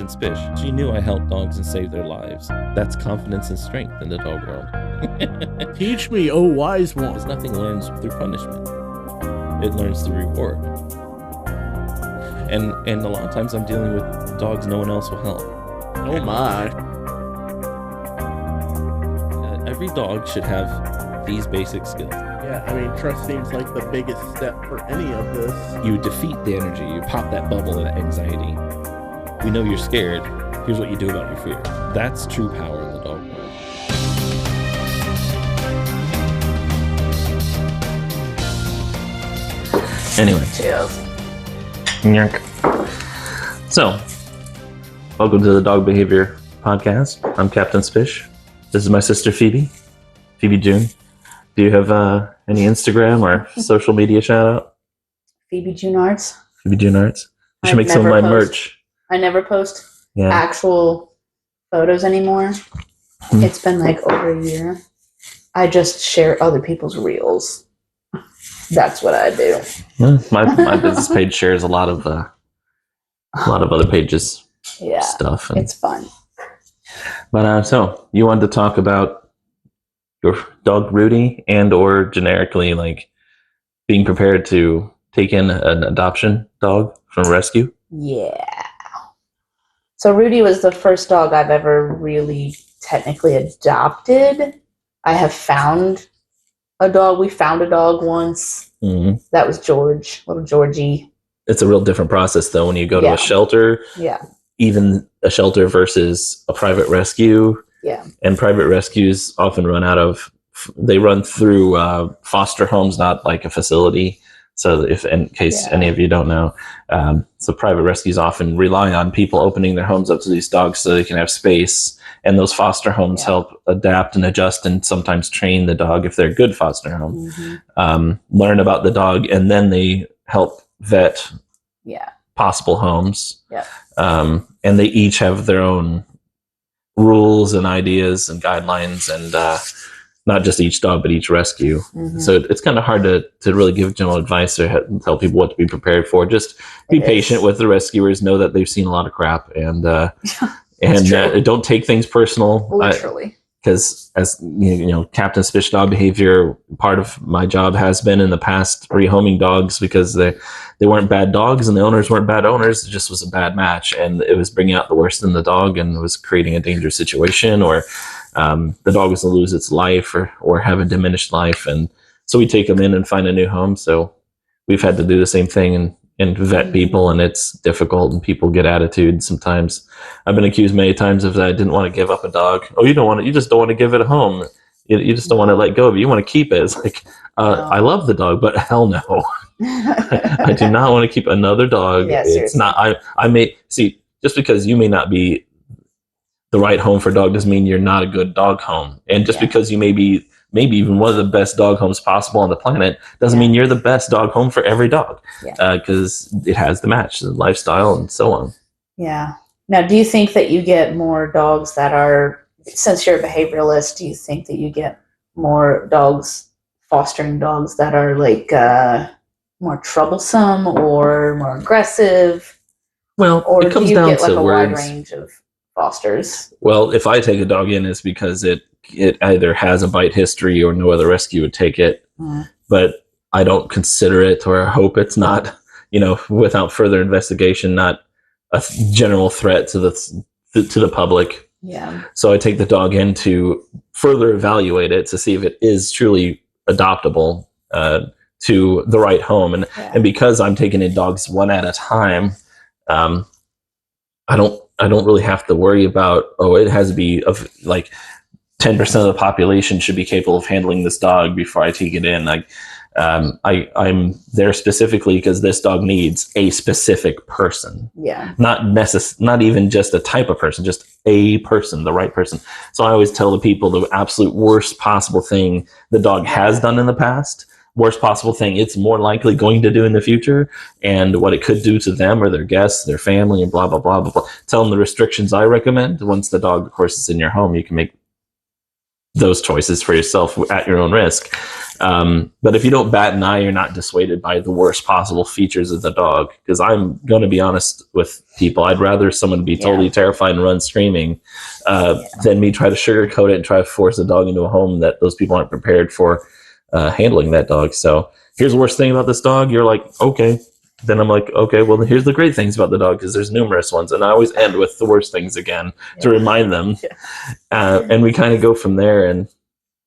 Captain Spish. She knew I helped dogs and saved their lives. That's confidence and strength in the dog world. Teach me, oh wise one. Because nothing learns through punishment. It learns through reward. And a lot of times I'm dealing with dogs no one else will help. Oh my. Every dog should have these basic skills. Yeah, I mean, trust seems like the biggest step for any of this. You defeat the energy. You pop that bubble of anxiety. We know you're scared. Here's what you do about your fear. That's true power in the dog world. Anyway. Cheers. So, welcome to the Dog Behavior Podcast. I'm Captain Spish. This is my sister Phoebe. Phoebe June. Do you have any Instagram or social media shout out? Phoebe June Arts. Phoebe June Arts. You should I'd make some of never my post. merch. I never post Yeah. actual photos anymore. It's been like over a year. I just share other people's reels. That's what I do. Yeah, my business page shares a lot of other pages Yeah, stuff. And, it's fun. but so you wanted to talk about your dog Rudy, and or generically like being prepared to take in an adoption dog from rescue. Yeah. So Rudy was the first dog I've ever really technically adopted. I have found a dog. We found a dog once. Mm-hmm. That was George, little Georgie. It's a real different process though when you go to a shelter. Yeah. Even a shelter versus a private rescue. Yeah. And private rescues often they run through foster homes, not like a facility. So if, in case any of you don't know, so private rescues often rely on people opening their homes up to these dogs so they can have space. And those foster homes help adapt and adjust and sometimes train the dog if they're a good foster home. Mm-hmm. Learn about the dog, and then they help vet possible homes. Yeah. And they each have their own rules and ideas and guidelines, and not just each dog, but each rescue. Mm-hmm. So it's kind of hard to really give general advice or tell people what to be prepared for. Just be patient with the rescuers. Know that they've seen a lot of crap, and don't take things personal. Literally. Because as you know, Captain Spish dog behavior, part of my job has been in the past rehoming dogs because they weren't bad dogs and the owners weren't bad owners. It just was a bad match, and it was bringing out the worst in the dog and was creating a dangerous situation, or the dog was to lose its life or have a diminished life. And so we take them in and find a new home. So we've had to do the same thing and vet people, and it's difficult, and people get attitude sometimes. I've been accused many times of that I didn't want to give up a dog. Oh, you just don't want to give it a home. You just don't want to let go of it. You want to keep it. It's like, I love the dog, but hell no. I do not want to keep another dog. Yeah, it's not, I may see, just because you may not be the right home for a dog doesn't mean you're not a good dog home. And just because you may be maybe even one of the best dog homes possible on the planet doesn't mean you're the best dog home for every dog, because it has the match, the lifestyle, and so on. Yeah. Now, do you think that you get more dogs that are, since you're a behavioralist, do you think that you get more dogs, fostering dogs that are like more troublesome or more aggressive? Well, or it comes do you down get like to a words. wide range of fosters? Well, if I take a dog in, it's because it either has a bite history or no other rescue would take it. But I don't consider it, or I hope it's not, without further investigation, not a general threat to the public. Yeah. So I take the dog in to further evaluate it to see if it is truly adoptable to the right home. And because I'm taking in dogs one at a time, I don't really have to worry about, it has to be of like 10% of the population should be capable of handling this dog before I take it in. Like, I'm there specifically because this dog needs a specific person. Yeah. Not even just a type of person, just a person, the right person. So I always tell the people the absolute worst possible thing the dog has done in the past, worst possible thing it's more likely going to do in the future, and what it could do to them or their guests, their family, and blah, blah, blah, blah, blah. Tell them the restrictions I recommend. Once the dog, of course, is in your home, you can make those choices for yourself at your own risk. But if you don't bat an eye, you're not dissuaded by the worst possible features of the dog. Because I'm going to be honest with people, I'd rather someone be totally terrified and run screaming than me try to sugarcoat it and try to force a dog into a home that those people aren't prepared for handling that dog. So here's the worst thing about this dog. You're like, okay. Then I'm like, okay, well, here's the great things about the dog, because there's numerous ones. And I always end with the worst things again to remind them. And we kind of go from there. And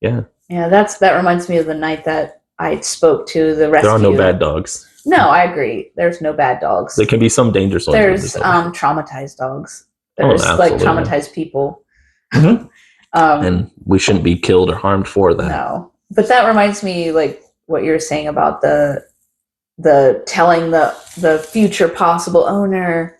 yeah, that reminds me of the night that I spoke to the rescue. There are no bad dogs. No, I agree. There's no bad dogs. There can be some dangerous ones. There's traumatized dogs. There's like traumatized people. Mm-hmm. And we shouldn't be killed or harmed for that. No. But that reminds me, like what you were saying about the telling the future possible owner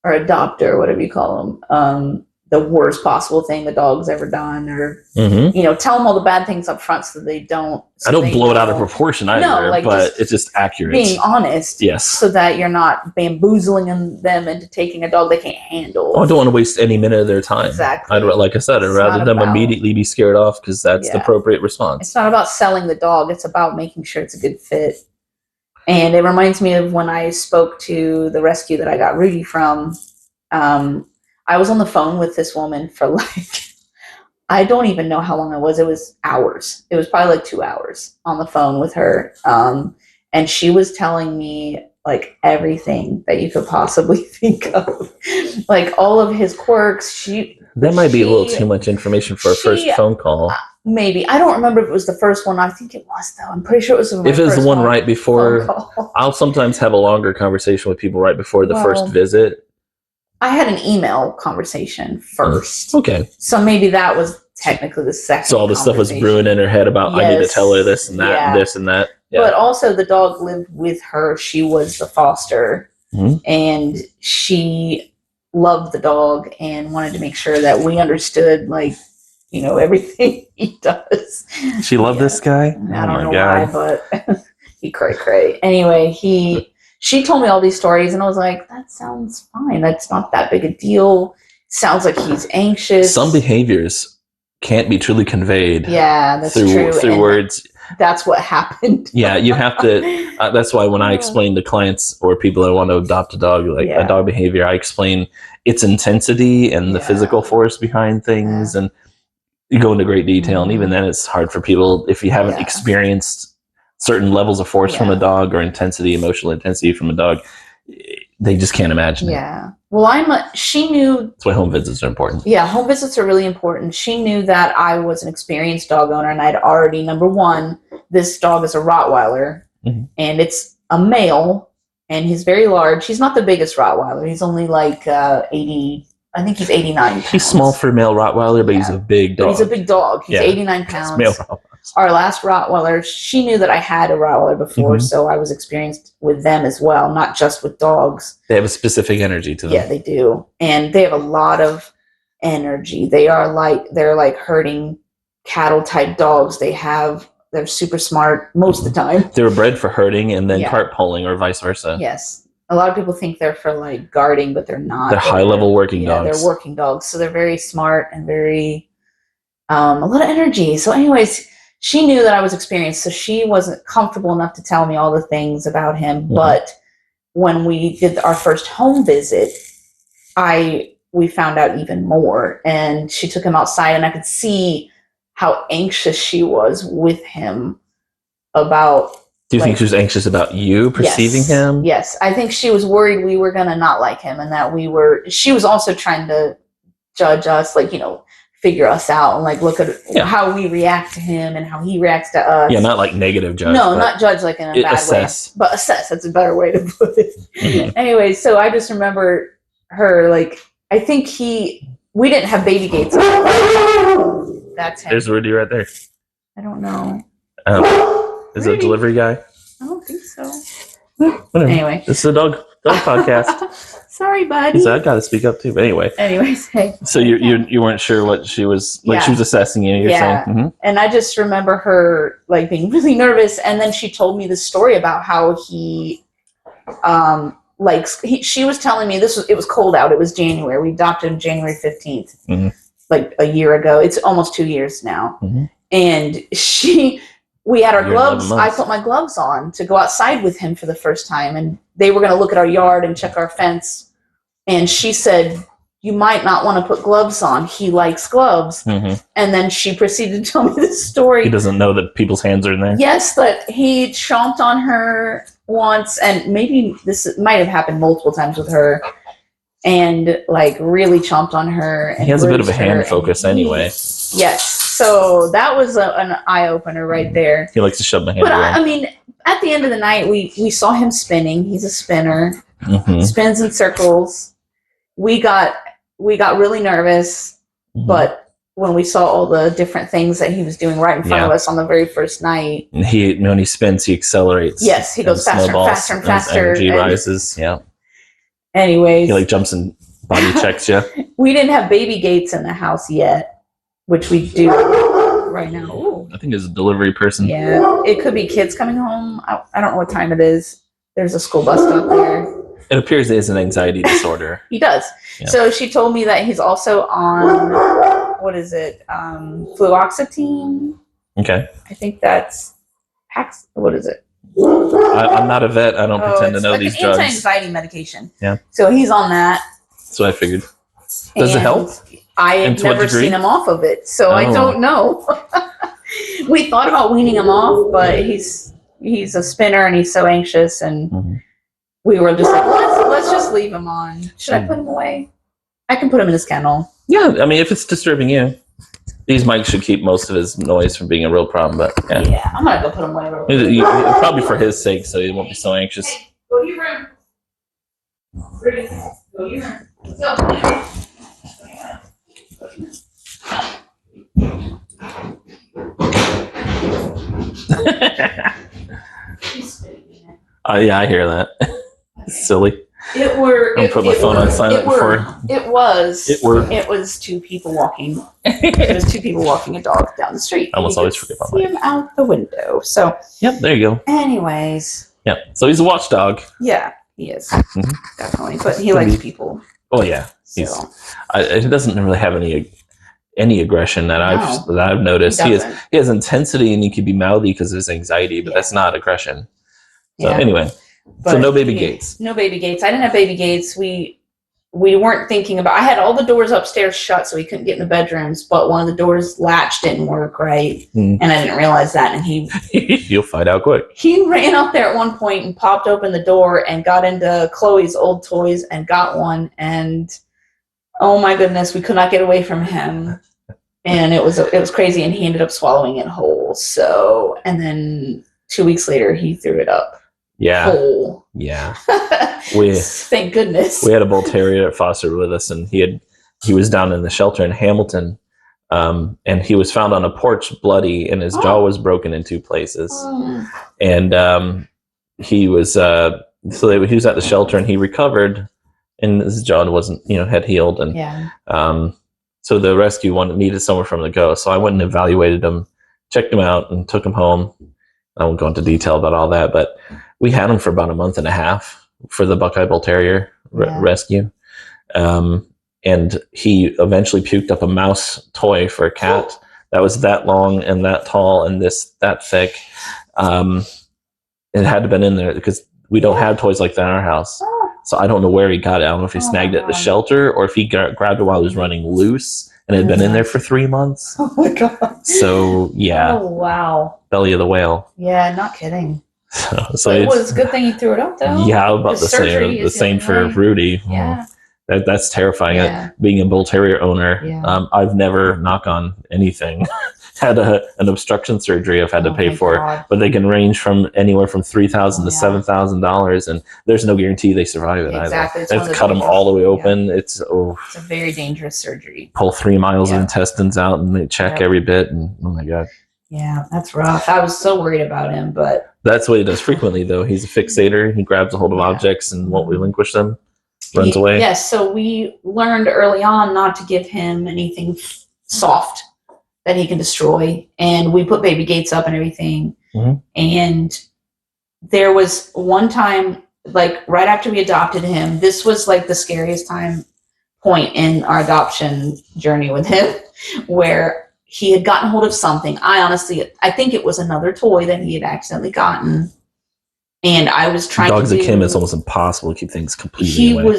or adopter, whatever you call them, the worst possible thing the dog's ever done, or tell them all the bad things up front so they don't. I don't blow it out of proportion either, but it's just accurate. Being honest, yes, so that you're not bamboozling them into taking a dog they can't handle. Oh, I don't want to waste any minute of their time. Exactly. Like I said, I'd rather them immediately be scared off, because that's the appropriate response. It's not about selling the dog; it's about making sure it's a good fit. And it reminds me of when I spoke to the rescue that I got Rudy from. I was on the phone with this woman for like, I don't even know how long it was. It was hours. It was probably like 2 hours on the phone with her. And she was telling me like everything that you could possibly think of, like all of his quirks. That might be a little too much information for a first phone call. Maybe. I don't remember if it was the first one. I think it was, though. I'm pretty sure it was the If it was the one right before, I'll sometimes have a longer conversation with people right before the first visit. I had an email conversation first. Okay. So maybe that was technically the second. So all the stuff was brewing in her head about, I need to tell her this and that and this and that. Yeah. But also the dog lived with her. She was the foster. Mm-hmm. And she loved the dog and wanted to make sure that we understood, like, everything he does. She loved this guy? I don't know why, but he cray. Anyway, she told me all these stories, and I was like, that sounds fine. That's not that big a deal. Sounds like he's anxious. Some behaviors can't be truly conveyed. Yeah, that's true. Through words. That's what happened. Yeah, you have to. That's why when I explain to clients or people that want to adopt a dog, like a dog behavior, I explain its intensity and the physical force behind things, and you go into great detail. And even then, it's hard for people if you haven't experienced certain levels of force from a dog or emotional intensity from a dog. They just can't imagine it. Yeah. Well, she knew. That's why home visits are important. Yeah, home visits are really important. She knew that I was an experienced dog owner, and I'd already, number one, this dog is a Rottweiler, and it's a male, and he's very large. He's not the biggest Rottweiler. He's only like 80. I think he's 89 pounds. He's small for a male Rottweiler, but he's a big dog. But he's a big dog. He's 89 pounds. Male Rottweilers. Our last Rottweiler, she knew that I had a Rottweiler before, so I was experienced with them as well, not just with dogs. They have a specific energy to them. Yeah, they do. And they have a lot of energy. They're like herding cattle type dogs. They're super smart most of the time. They were bred for herding and then cart pulling, or vice versa. Yes. A lot of people think they're for like guarding, but they're not. They're high-level working dogs. Yeah, they're working dogs. So they're very smart and very, a lot of energy. So anyways, she knew that I was experienced, so she wasn't comfortable enough to tell me all the things about him. But when we did our first home visit, we found out even more. And she took him outside, and I could see how anxious she was with him about. Do you think she was anxious about you perceiving him? Yes. I think she was worried we were going to not like him, and that she was also trying to judge us, like, figure us out and like look at how we react to him and how he reacts to us. Yeah, not like negative judge. No, not judge like in a bad way. But assess. That's a better way to put it. Anyway, so I just remember her, like, I think we didn't have baby gates. That's him. There's Rudy right there. I don't know. Is it a delivery guy? I don't think so. Whatever. Anyway. This is a dog podcast. Sorry, buddy. So I got to speak up too. But anyway. Anyways, hey. So you weren't sure what she was like. She was assessing you. You're saying. Mm-hmm. And I just remember her like being really nervous, and then she told me the story about how he, she was telling me it was cold out. It was January. We adopted him January 15th. Mm-hmm. like a year ago. It's almost 2 years now. Mm-hmm. And we had our gloves. I 11 put my gloves on to go outside with him for the first time. And they were going to look at our yard and check our fence. And she said, you might not want to put gloves on. He likes gloves. Mm-hmm. And then she proceeded to tell me this story. He doesn't know that people's hands are in there. Yes, that he chomped on her once, and maybe this might have happened multiple times with her, and like really chomped on her. And he has a bit of a bruised her, hand focus anyway. Yes, so that was an eye opener right there. He likes to shove my hand But around. I mean, at the end of the night, we saw him spinning. He's a spinner. Mm-hmm. Spins in circles. We got really nervous, Mm-hmm. but when we saw all the different things that he was doing right in front of us on the very first night. And when he spins, he accelerates. Yes, he goes faster and faster and faster. His energy rises. Yeah. Anyways. He like jumps and body checks you. We didn't have baby gates in the house yet, which we do right now. Ooh. I think there's a delivery person. Yeah, it could be kids coming home. I don't know what time it is. There's a school bus stop there. It appears he has an anxiety disorder. He does. Yeah. So she told me that he's also on, what is it, fluoxetine. Okay. I think that's, what is it? I'm not a vet. I don't pretend to know like these an drugs. Anti-anxiety medication. Yeah. So he's on that. So I figured. Does it help? I have never seen him off of it, so I don't know. We thought about weaning him off, but he's a spinner and he's so anxious, and we were just like, let's just leave him on. Should I put him away? I can put him in his kennel. Yeah, I mean, if it's disturbing you, these mics should keep most of his noise from being a real problem. But yeah, I'm gonna go put him away. Probably for his sake, so he won't be so anxious. Hey, go to your room. Rudy, go to your room. Let's go. Yeah, I hear that. Silly. It were. I'm put my phone on silent before. It was two people walking. It was two people walking a dog down the street. I almost always forget about that. See him out the window. So. Yep. There you go. Anyways. Yep. So he's a watchdog. Yeah, he is definitely, but he Could likes be. people. Oh yeah. So. He doesn't really have any aggression that I've noticed. He has intensity, and he can be mouthy because of his anxiety, but that's not aggression. So anyway. But so no baby gates. No baby gates. I didn't have baby gates. We weren't thinking about. I had all the doors upstairs shut, so he couldn't get in the bedrooms. But one of the doors latch didn't work right, and I didn't realize that. And you'll find out quick. He ran up there at one point and popped open the door and got into Chloe's old toys and got one. And oh my goodness, we could not get away from him. And it was crazy. And he ended up swallowing it whole. So, and then 2 weeks later, he threw it up. Yeah. Whole. Yeah. Thank goodness. We had a bull terrier at foster with us, and he was down in the shelter in Hamilton, and he was found on a porch bloody, and his jaw was broken in 2 places. And he was he was at the shelter, and he recovered, and his jaw wasn't had healed, and so the rescue needed somewhere for him to go. So I went and evaluated him, checked him out, and took him home. I won't go into detail about all that, but we had him for about a month and a half for the Buckeye Bull Terrier rescue. And he eventually puked up a mouse toy for a cat that was that long and that tall and that thick. It had to have been in there because we don't have toys like that in our house. So I don't know where he got it. I don't know if he snagged it at the shelter or if he grabbed it while he was running loose and it had been in there for 3 months. Oh my God. So yeah. Oh wow. Belly of the whale. Yeah, not kidding. So it was a good thing you threw it up though. Yeah, about the same. The same for Rudy. Yeah. That's terrifying. Yeah. Being a bull terrier owner, I've never, knock on anything, had an obstruction surgery I've had to pay for, but they can range from anywhere from $3,000 to $7,000, and there's no guarantee they survive it exactly. either. They have to cut them all the way open. Yeah. It's a very dangerous surgery. Pull 3 miles of intestines out, and they check every bit, and oh my God. Yeah, that's rough. I was so worried about him, but that's what he does frequently, though. He's a fixator. He grabs a hold of objects and won't relinquish them. Runs away. Yes, so we learned early on not to give him anything soft that he can destroy, and we put baby gates up and everything. And there was one time, like right after we adopted him, this was like the scariest time point in our adoption journey with him where he had gotten hold of something. I think it was another toy that he had accidentally gotten. And I was trying Dogs to like him, it's almost impossible to keep things completely away.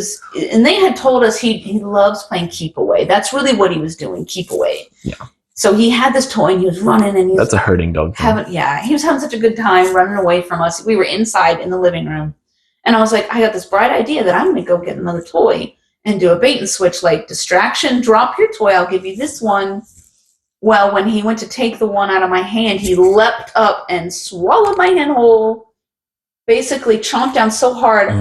And they had told us he loves playing keep away. That's really what he was doing, keep away. Yeah. So he had this toy and he was running and that's a herding dog. he was having such a good time running away from us. We were inside in the living room. And I was like, I got this bright idea that I'm going to go get another toy and do a bait and switch, like distraction, drop your toy, I'll give you this one. Well, when he went to take the one out of my hand, he leapt up and swallowed my hand whole. Basically chomped down so hard,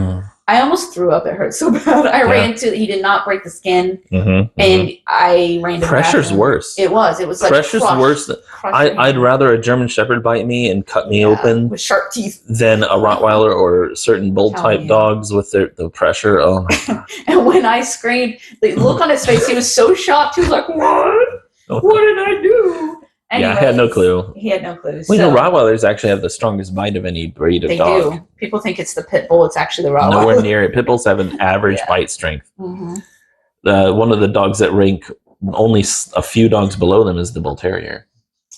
I almost threw up. It hurt so bad. He did not break the skin, and I ran to Pressure's worse. It was like pressure's worse. I'd rather a German Shepherd bite me and cut me open with sharp teeth than a Rottweiler or certain bull type dogs with the pressure. Oh my God. And when I screamed, the look on his face, he was so shocked. He was like, "What? What did I do?" Anyway, I had no clue. He had no clue. Well, Rottweilers actually have the strongest bite of any breed of dog. They do. People think it's the pit bull. It's actually the Rottweiler. Nowhere near it. Pit bulls have an average bite strength. One of the dogs that rank only a few dogs below them is the Bull Terrier.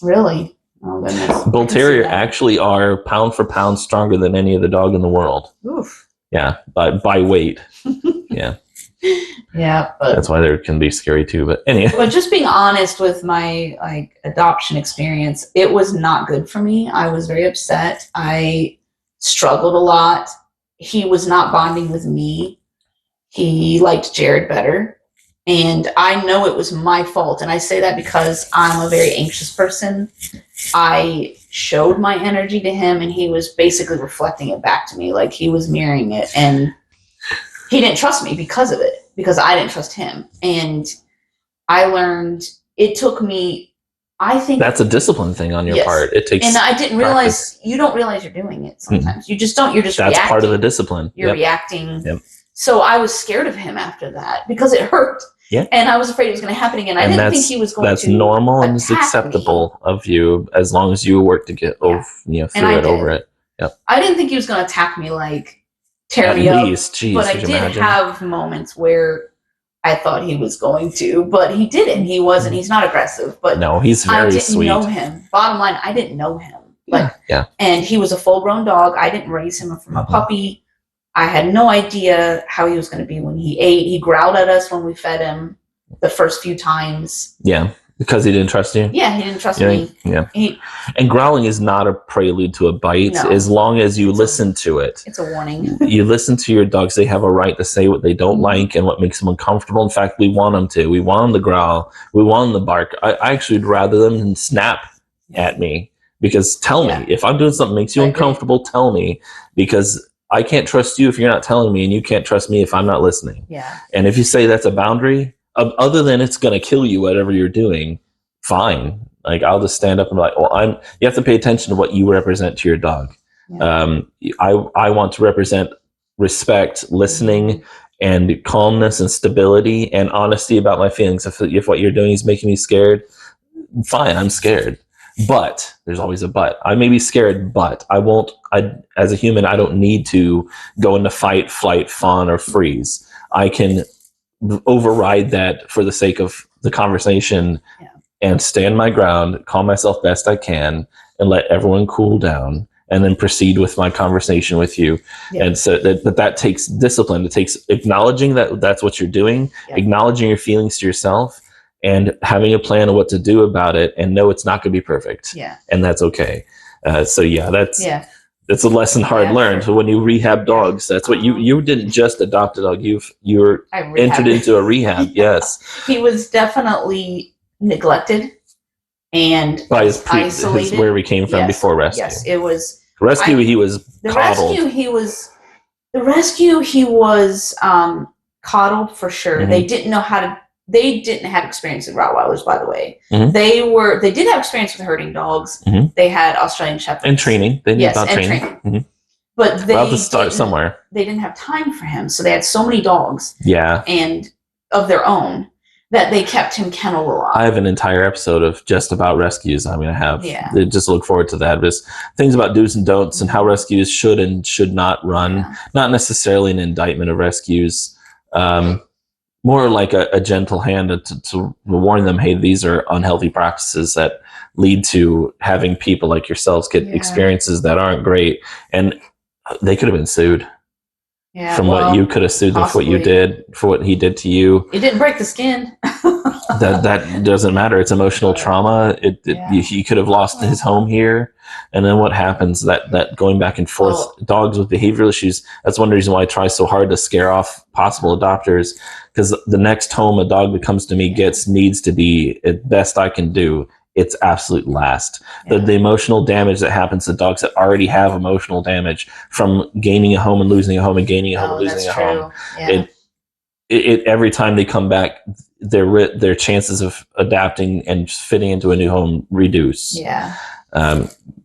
Really? Oh, goodness. Bull Terrier actually are pound for pound stronger than any other dog in the world. Oof. Yeah, by weight. Yeah. Yeah, but that's why they can be scary too. But anyway, but just being honest with my adoption experience, it was not good for me. I was very upset. I struggled a lot. He was not bonding with me. He liked Jared better, and I know it was my fault. And I say that because I'm a very anxious person. I showed my energy to him, and he was basically reflecting it back to me, like he was mirroring it, and he didn't trust me because of it, because I didn't trust him. And I learned, it took me, I think... That's a discipline thing on your part. It takes And I didn't realize, you don't realize you're doing it sometimes. You just don't, you're just reacting. That's part of the discipline. You're reacting. So I was scared of him after that because it hurt. Yeah. And I was afraid it was going to happen again. I didn't think he was going to That's normal and it's acceptable of you as long as you work to get over, over it. Yep. I didn't think he was going to attack me like... tear me up. Jeez, but I did have moments where I thought he was going to, but he didn't. He wasn't. He's not aggressive. But no, he's very sweet. I didn't know him. Bottom line, I didn't know him. And he was a full-grown dog. I didn't raise him from a puppy. I had no idea how he was going to be when he ate. He growled at us when we fed him the first few times. Yeah. Because he didn't trust you? Yeah, he didn't trust me. Yeah. And growling is not a prelude to a bite as long as you listen to it. It's a warning. You listen to your dogs. They have a right to say what they don't like and what makes them uncomfortable. In fact, we want them to. We want them to growl. We want them to bark. I actually would rather them snap at me. Because tell me. If I'm doing something that makes you uncomfortable, tell me. Because I can't trust you if you're not telling me, and you can't trust me if I'm not listening. Yeah. And if you say that's a boundary... other than it's going to kill you, whatever you're doing, fine. Like, I'll just stand up and be like, well, you have to pay attention to what you represent to your dog. Yeah. I want to represent respect, listening, and calmness and stability and honesty about my feelings. If what you're doing is making me scared, fine, I'm scared. But there's always a but. I may be scared, but as a human, I don't need to go into fight, flight, fawn, or freeze. I can override that for the sake of the conversation and stand my ground, calm myself best I can, and let everyone cool down, and then proceed with my conversation with you. And so that takes discipline. It takes acknowledging that that's what you're doing, acknowledging your feelings to yourself, and having a plan of what to do about it, and know it's not going to be perfect. And that's okay. It's a lesson hard learned. So when you rehab dogs, that's what you didn't just adopt a dog. You entered into a rehab. Yes. He was definitely neglected and by isolated. Where we came from before rescue. Yes, it was rescue. He was coddled. The rescue. He was coddled for sure. They didn't know how to. They didn't have experience with Rottweilers, by the way. They did have experience with herding dogs. They had Australian Shepherds. And training. They knew about training. But they have to start somewhere. They didn't have time for him. So they had so many dogs. Yeah. And of their own that they kept him kenneled a lot. I have an entire episode of just about rescues I'm going to have. Yeah. Just look forward to that. Just things about do's and don'ts and how rescues should and should not run. Not necessarily an indictment of rescues. more like a gentle hand to warn them, hey, these are unhealthy practices that lead to having people like yourselves get experiences that aren't great. And they could have been sued. Yeah, from what you could have sued them for what you did, for what he did to you. It didn't break the skin. that doesn't matter. It's emotional trauma. He could have lost his home here. And then what happens, that going back and forth, dogs with behavioral issues, that's one reason why I try so hard to scare off possible adopters, because the next home a dog that comes to me gets needs to be at best I can do. It's absolute last. The emotional damage that happens to dogs that already have emotional damage from gaining a home and losing a home and gaining a home and losing a home. It every time they come back, their chances of adapting and fitting into a new home reduce. Yeah.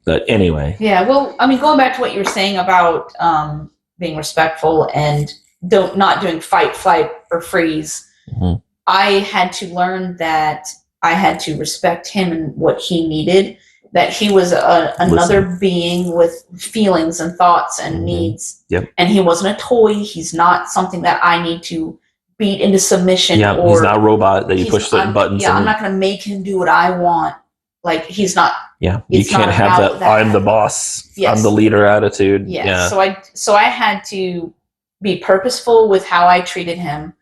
But anyway. Yeah. Well, I mean, going back to what you were saying about being respectful and not doing fight, flight, or freeze, I had to learn that I had to respect him and what he needed, that he was another being with feelings and thoughts and needs. Yep. And he wasn't a toy. He's not something that I need to beat into submission. Yeah, or he's not a robot that you push certain buttons. Yeah, I'm not going to make him do what I want. Like, he's not. Yeah, you can't have that I'm the boss, I'm the leader attitude. Yeah. So I had to be purposeful with how I treated him.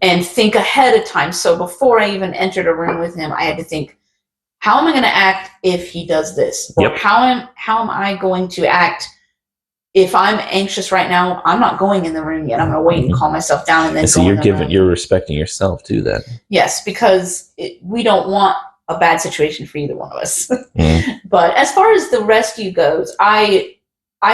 And think ahead of time. So before I even entered a room with him, I had to think, how am I going to act if he does this? Or how am I going to act if I'm anxious right now? I'm not going in the room yet. I'm going to wait and calm myself down and then so you're respecting yourself too then. Yes, because we don't want a bad situation for either one of us. But as far as the rescue goes, I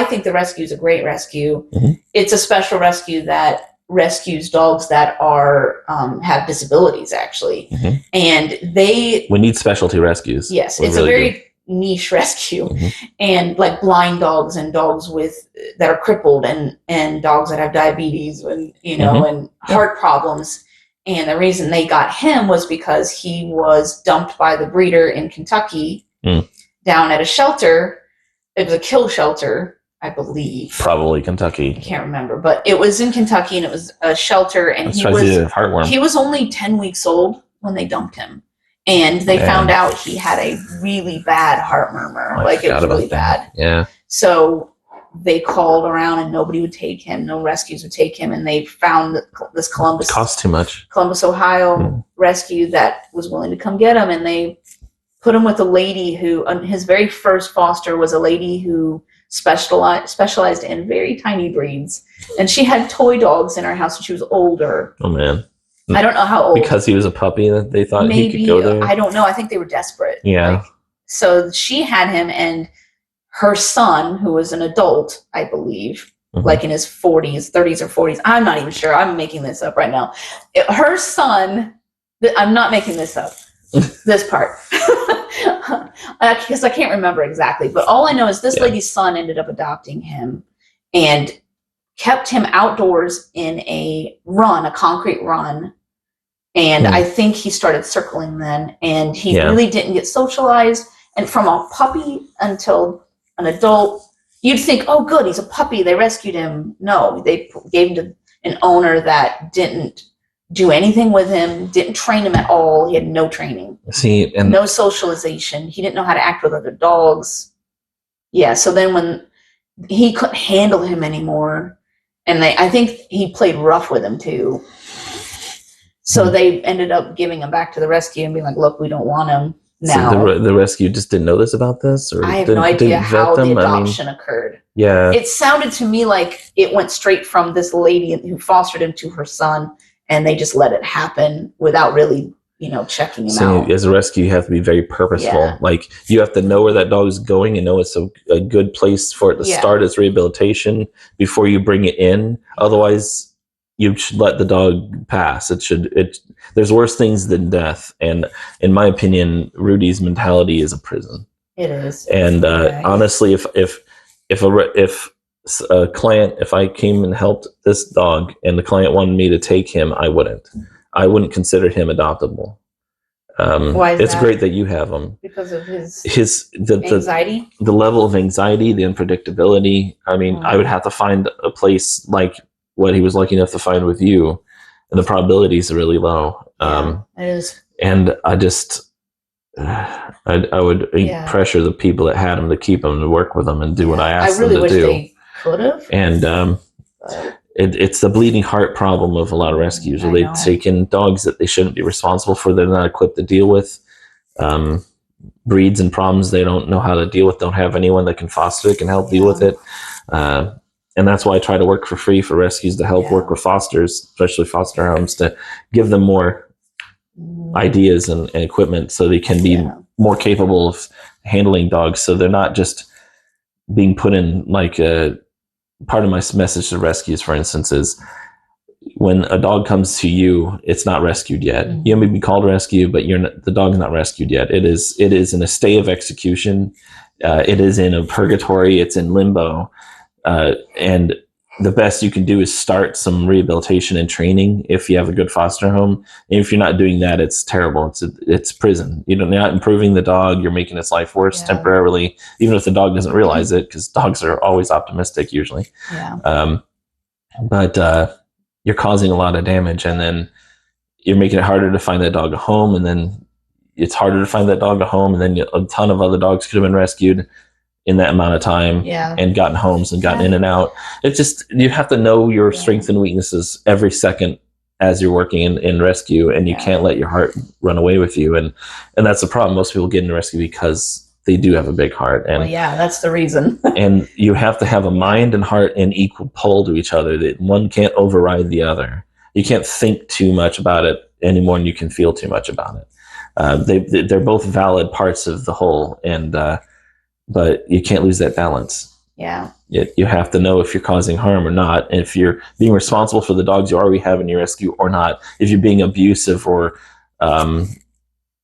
think the rescue is a great rescue. It's a special rescue that rescues dogs that are have disabilities, actually. And we need specialty rescues. Yes, it's really a very niche rescue. And like blind dogs and dogs that are crippled and dogs that have diabetes and and heart problems. And the reason they got him was because he was dumped by the breeder in Kentucky down at a shelter. It was a kill shelter, I believe. Probably Kentucky. I can't remember, but it was in Kentucky and it was a shelter, and he was only 10 weeks old when they dumped him. And they found out he had a really bad heart murmur. It was really bad. Yeah. So they called around and nobody would take him. No rescues would take him. And they found this Columbus. It costs too much. Columbus, Ohio rescue that was willing to come get him. And they put him with a lady who, his very first foster was a lady who specialized in very tiny breeds, and she had toy dogs in her house, and she was older. Oh man, I don't know how old. Because he was a puppy that they thought he could go there. I don't know. I think they were desperate. Yeah. So she had him, and her son, who was an adult, I believe, like in his 30s or 40s. I'm not even sure. I'm making this up right now. Her son. I'm not making this up. This part. Because I can't remember exactly, but all I know is this lady's son ended up adopting him and kept him outdoors in a concrete run. And I think he started circling then, and he really didn't get socialized. And from a puppy until an adult, you'd think, oh, good, he's a puppy. They rescued him. No, they gave him to an owner that didn't do anything with him, didn't train him at all. He had no training. And no socialization. He didn't know how to act with other dogs. Yeah, so then when he couldn't handle him anymore, and I think he played rough with him too. So they ended up giving him back to the rescue and being like, look, we don't want him now. So the rescue just didn't know this about this? Or I have no idea how the adoption occurred. Yeah. It sounded to me like it went straight from this lady who fostered him to her son, and they just let it happen without really, checking him out. As a rescue, you have to be very purposeful. Yeah. Like, you have to know where that dog is going and know it's a good place for it to start its rehabilitation before you bring it in. Otherwise, you should let the dog pass. There's worse things than death. And in my opinion, Rudy's mentality is a prison. It is. And honestly, if a client, if I came and helped this dog and the client wanted me to take him, I wouldn't consider him adoptable. Why is it's that? Great that you have him. Because of his anxiety? The level of anxiety, the unpredictability. I mean, I would have to find a place like what he was lucky enough to find with you, and the probabilities are really low. It is. And I just, I would pressure the people that had them to keep them, to work with them and do what I asked them to do. I really wish they could have. And it's the bleeding heart problem of a lot of rescues, where they take in dogs that they shouldn't be responsible for. They're not equipped to deal with. Breeds and problems they don't know how to deal with, don't have anyone that can foster it, can help deal with it. And that's why I try to work for free for rescues, to help work with fosters, especially foster homes, to give them more ideas and equipment so they can be more capable of handling dogs. So they're not just being put in, like, part of my message to rescues, for instance, is when a dog comes to you, it's not rescued yet. You may be called rescue, but the dog's not rescued yet. It is in a stay of execution. It is in a purgatory. It's in limbo. And the best you can do is start some rehabilitation and training if you have a good foster home. And if you're not doing that, it's terrible. It's prison. You're not improving the dog. You're making its life worse temporarily, even if the dog doesn't realize it, because dogs are always optimistic usually. But you're causing a lot of damage, and then you're making it harder to find that dog a home, and then it's harder to find that dog a home, and then a ton of other dogs could have been rescued in that amount of time and gotten homes and gotten in and out. It's just, you have to know your strengths and weaknesses every second as you're working in rescue, and you can't let your heart run away with you. And that's the problem. Most people get into rescue because they do have a big heart. And that's the reason. And you have to have a mind and heart in equal pull to each other, that one can't override the other. You can't think too much about it any more than you can feel too much about it. They're both valid parts of the whole, and but you can't lose that balance. You have to know if you're causing harm or not, and if you're being responsible for the dogs you already have in your rescue or not, if you're being abusive or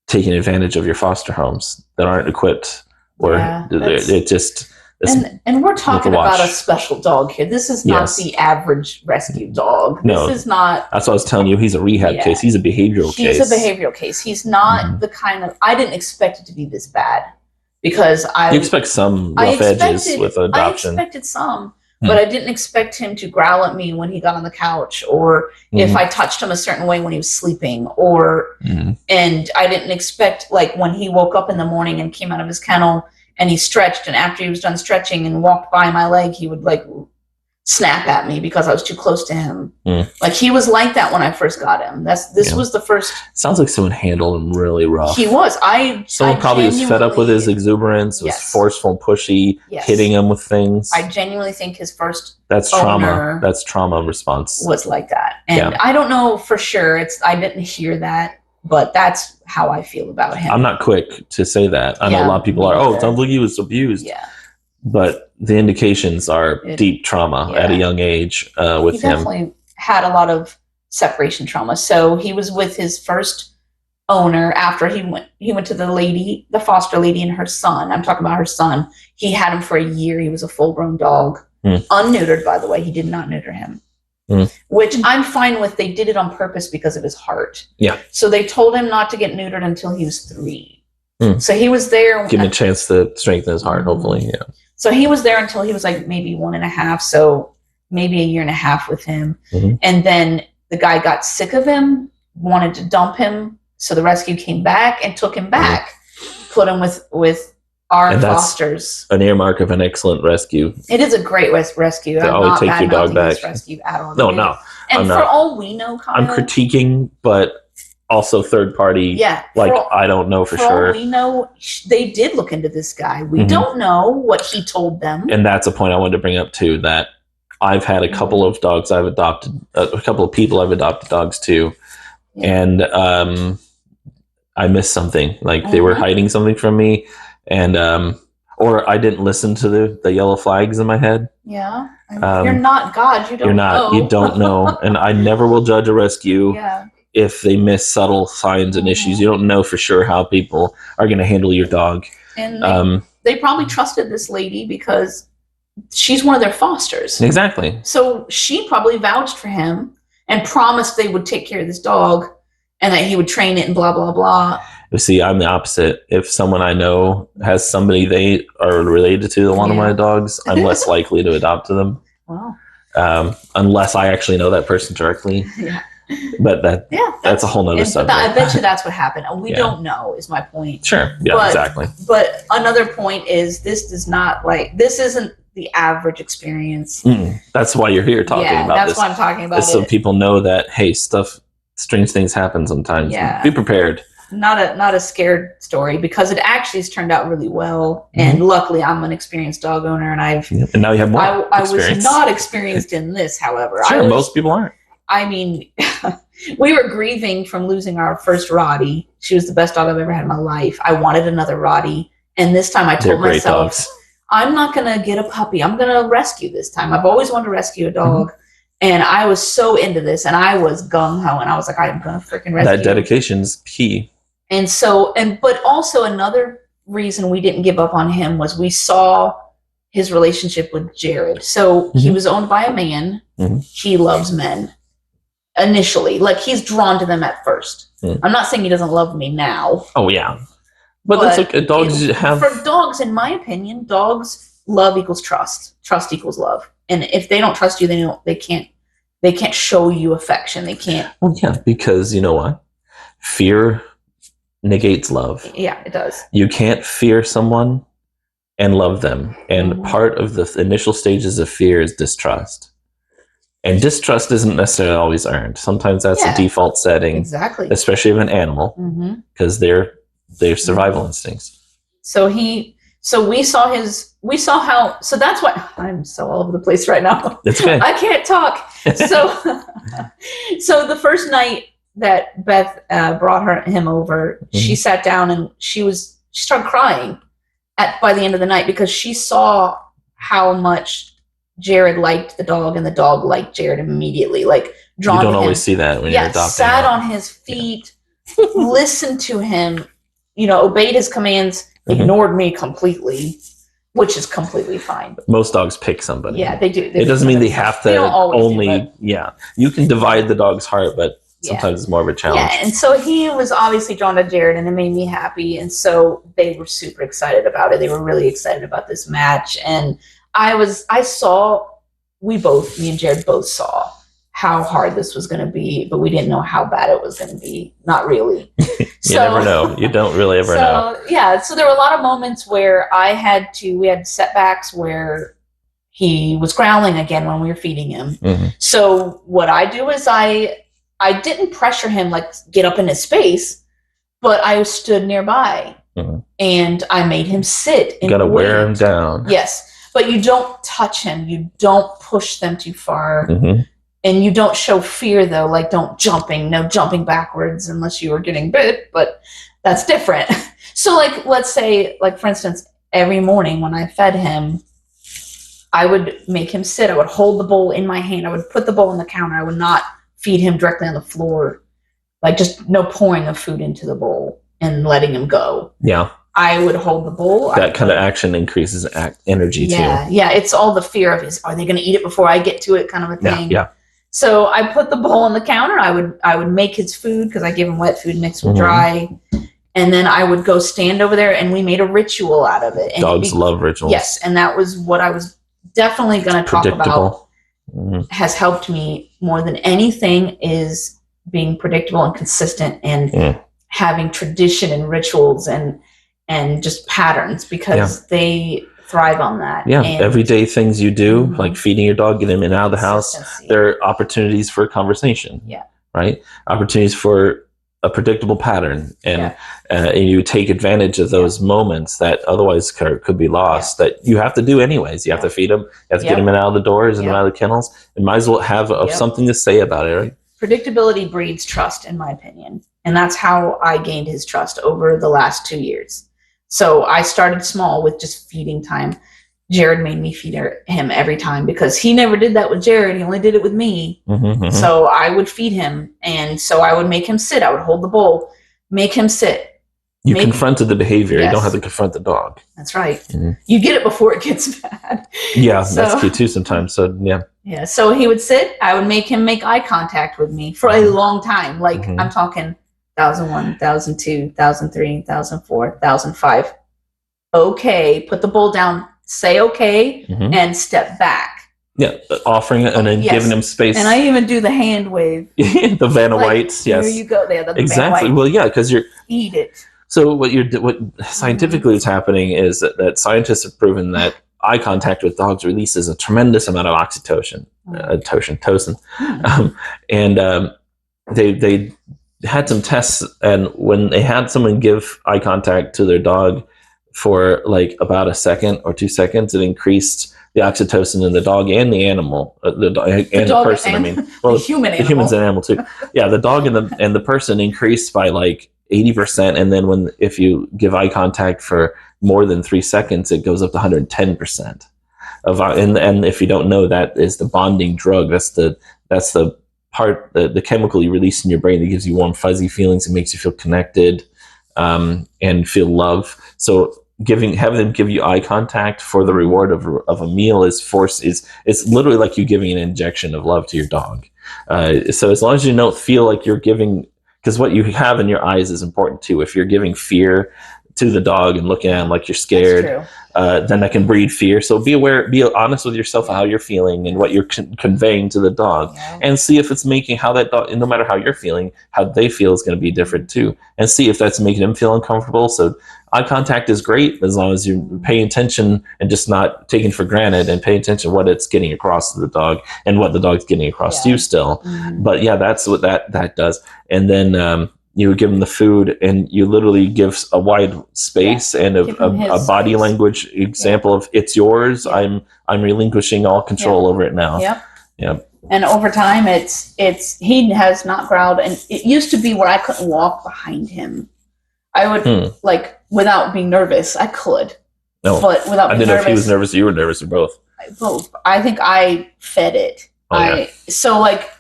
taking advantage of your foster homes that aren't equipped, or it just. And we're talking about a special dog here. This is not the average rescue dog. This is not. That's what I was telling you. He's a rehab case. He's a behavioral case. He's a behavioral case. He's not the kind of. I didn't expect it to be this bad, because you expect some rough edges with adoption. I expected some, but I didn't expect him to growl at me when he got on the couch, or if I touched him a certain way when he was sleeping, or and I didn't expect, like, when he woke up in the morning and came out of his kennel and he stretched, and after he was done stretching and walked by my leg, he would, like, snap at me because I was too close to him. Like, he was like that when I first got him. This was the first. Sounds like someone handled him really rough. He was. Someone probably was fed up with his exuberance, was forceful, pushy, hitting him with things. I genuinely think his first. That's trauma. That's trauma response. Was like that, and I don't know for sure. I didn't hear that, but that's how I feel about him. I'm not quick to say that. I know a lot of people are. Oh, it sounds like he was abused. But the indications are deep trauma at a young age with him. He definitely had a lot of separation trauma. So he was with his first owner after he went to the foster lady and her son. I'm talking about her son. He had him for a year. He was a full-grown dog. Unneutered, by the way. He did not neuter him. Which I'm fine with. They did it on purpose because of his heart. So they told him not to get neutered until he was 3. So he was there. Give him a chance to strengthen his heart, hopefully, So he was there until he was like maybe 1.5, so maybe a 1.5 years with him. And then the guy got sick of him, wanted to dump him, so the rescue came back and took him back, put him with our fosters. An earmark of an excellent rescue. It is a great rescue. To always take your dog back. Rescue at all. No. And for all we know, Kyle, I'm critiquing, but also third party. I don't know for sure. For all we know, they did look into this guy. We don't know what he told them. And that's a point I wanted to bring up too, that I've had a couple of dogs I've adopted, a couple of people I've adopted dogs to, and I missed something. Like they were hiding something from me, and or I didn't listen to the yellow flags in my head. You're not God. You don't know. You don't know. And I never will judge a rescue if they miss subtle signs and issues. You don't know for sure how people are going to handle your dog. And they probably trusted this lady because she's one of their fosters. Exactly. So she probably vouched for him and promised they would take care of this dog and that he would train it and blah, blah, blah. You see, I'm the opposite. If someone I know has somebody they are related to, one of my dogs, I'm less likely to adopt to them. Wow. Unless I actually know that person directly. But that's a whole nother subject. I bet you that's what happened. We don't know, is my point. Sure. Yeah, exactly. But another point is this isn't the average experience. That's why you're here talking about that's this. why I'm talking about so people know that, hey, strange things happen sometimes. Be prepared. Not a scared story, because it actually has turned out really well. And luckily I'm an experienced dog owner, and and now you have more I was not experienced in this, however. Sure, most people aren't. I mean, we were grieving from losing our first Rotty. She was the best dog I've ever had in my life. I wanted another Rotty. And this time I told myself, I'm not going to get a puppy. I'm going to rescue this time. I've always wanted to rescue a dog. And I was so into this, and I was gung-ho, and I was like, I'm going to freaking rescue. That dedication's key. And so, but also another reason we didn't give up on him was we saw his relationship with Jared. So he was owned by a man. He loves men. Initially, like, he's drawn to them at first. I'm not saying he doesn't love me now. Oh yeah, but that's okay. Dogs for dogs, in my opinion, dogs love equals trust. Trust equals love. And if they don't trust you, they can't show you affection. They can't. Well, yeah, because you know what? Fear negates love. Yeah, it does. You can't fear someone and love them. And part of the initial stages of fear is distrust. And distrust isn't necessarily always earned. Sometimes that's a default setting. Exactly. Especially of an animal, because they're survival instincts. So that's what I'm so all over the place right now. It's okay. I can't talk. So the first night that Beth brought him over, she sat down and she started crying by the end of the night, because she saw how much Jared liked the dog, and the dog liked Jared immediately. Like, drawn to him. You don't always see that when you're adopting. Sat on his feet, listened to him, obeyed his commands, ignored me completely, which is completely fine. Most dogs pick somebody. Yeah, they do. It doesn't mean they have to only. You can divide the dog's heart, but sometimes it's more of a challenge. Yeah, and so he was obviously drawn to Jared, and it made me happy. And so they were super excited about it. They were really excited about this match, and me and Jared both saw how hard this was going to be, but we didn't know how bad it was going to be. Not really. You never know. You don't really ever know. Yeah. So there were a lot of moments where we had setbacks where he was growling again when we were feeding him. So what I do is I didn't pressure him, like get up in his space, but I stood nearby and I made him sit. You got to wear him down. Yes. But you don't touch him. You don't push them too far. And you don't show fear, though. Like, no jumping backwards unless you were getting bit. But that's different. So, like, let's say, like, for instance, every morning when I fed him, I would make him sit. I would hold the bowl in my hand. I would put the bowl on the counter. I would not feed him directly on the floor. Like, just no pouring of food into the bowl and letting him go. Yeah. I would hold the bowl. That kind of action increases energy too. Yeah. It's all the fear of are they going to eat it before I get to it, kind of a thing. Yeah. So I put the bowl on the counter. I would make his food, because I give him wet food mixed with dry, and then I would go stand over there, and we made a ritual out of it. And dogs love rituals. Yes, and that was what I was definitely going to talk about. Has helped me more than anything is being predictable and consistent, and having tradition and rituals and just patterns, because they thrive on that. Yeah, everyday things you do, like feeding your dog, getting him in and out of the house, there are opportunities for conversation. Yeah. Right? Opportunities for a predictable pattern, and you take advantage of those moments that otherwise could be lost, that you have to do anyways. You have to feed them, you have to get them in and out of the doors and out of the kennels, and might as well have something to say about it, right? Predictability breeds trust, in my opinion. And that's how I gained his trust over the last 2 years. So I started small with just feeding time. Jared made me feed him every time, because he never did that with Jared. He only did it with me. So I would feed him. And so I would make him sit. I would hold the bowl, make him sit. You confronted the behavior. Yes. You don't have to confront the dog. That's right. You get it before it gets bad. Yeah, that's key too sometimes. So, yeah. Yeah, so he would sit. I would make him make eye contact with me for a long time. Like, I'm talking 1001, 1002, 1003, 1004, 1005. Okay, put the bowl down, say okay, and step back. Yeah, offering it and then giving him space. And I even do the hand wave. The Vanna Whites, yes. Here you go. There, the exactly. Vanna White. Well, yeah, because you're eat it. So what scientifically is happening is that scientists have proven that eye contact with dogs releases a tremendous amount of oxytocin, and they had some tests, and when they had someone give eye contact to their dog for like about a second or 2 seconds, it increased the oxytocin in the dog and the animal, the dog and the person. And the humans and animal too. Yeah, the dog and the person increased by like 80%, and then if you give eye contact for more than 3 seconds, it goes up to 110%. And if you don't know, that is the bonding drug. That's the part, the chemical you release in your brain that gives you warm fuzzy feelings and makes you feel connected and feel love. So having them give you eye contact for the reward of a meal it's literally like you giving an injection of love to your dog. So as long as you don't feel like you're giving, because what you have in your eyes is important too. If you're giving fear to the dog and looking at him like you're scared, then that can breed fear. So be aware, be honest with yourself how you're feeling and what you're conveying to the dog, and see if it's making how that dog, no matter how you're feeling, how they feel is going to be different too, and see if that's making them feel uncomfortable. So eye contact is great as long as you're paying attention and just not taking for granted, and pay attention to what it's getting across to the dog and what the dog's getting across to you still. But yeah, that's what that does. And then you give them the food, and you literally give a wide space and a body language example of it's yours. I'm relinquishing all control over it now. Yep. And over time, he has not growled, and it used to be where I couldn't walk behind him. I would like without being nervous. I could, but without. I didn't know if he was nervous. You were nervous, or both. Both. I think I fed it.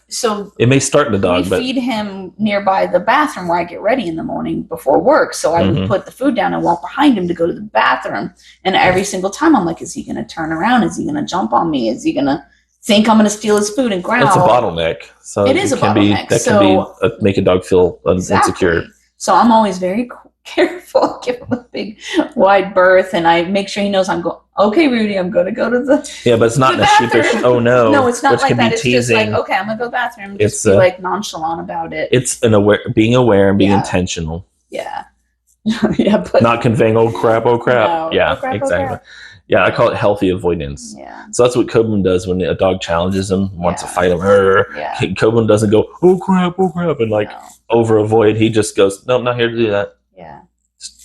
So it may start in the dog, but feed him nearby the bathroom where I get ready in the morning before work. So I would put the food down and walk behind him to go to the bathroom. And every single time I'm like, is he going to turn around? Is he going to jump on me? Is he going to think I'm going to steal his food and growl? It's a bottleneck. So it is a bottleneck. That can make a dog feel insecure. So I'm always very careful. Give him a big wide berth, and I make sure he knows I'm going. Okay, Rudy, I'm going to go to the. Yeah, but it's not in a sheepish. Oh no! No, it's not like that. It's teasing. Just like, okay, I'm going to go to the bathroom. Just be like nonchalant about it. It's being aware and being intentional. Yeah. But not conveying "oh crap." No, yeah, oh crap, exactly. Oh crap. Yeah, I call it healthy avoidance. Yeah. So that's what Kobun does when a dog challenges him, wants to fight him. Kobun doesn't go, oh crap, and over avoid. He just goes, no, I'm not here to do that. Yeah.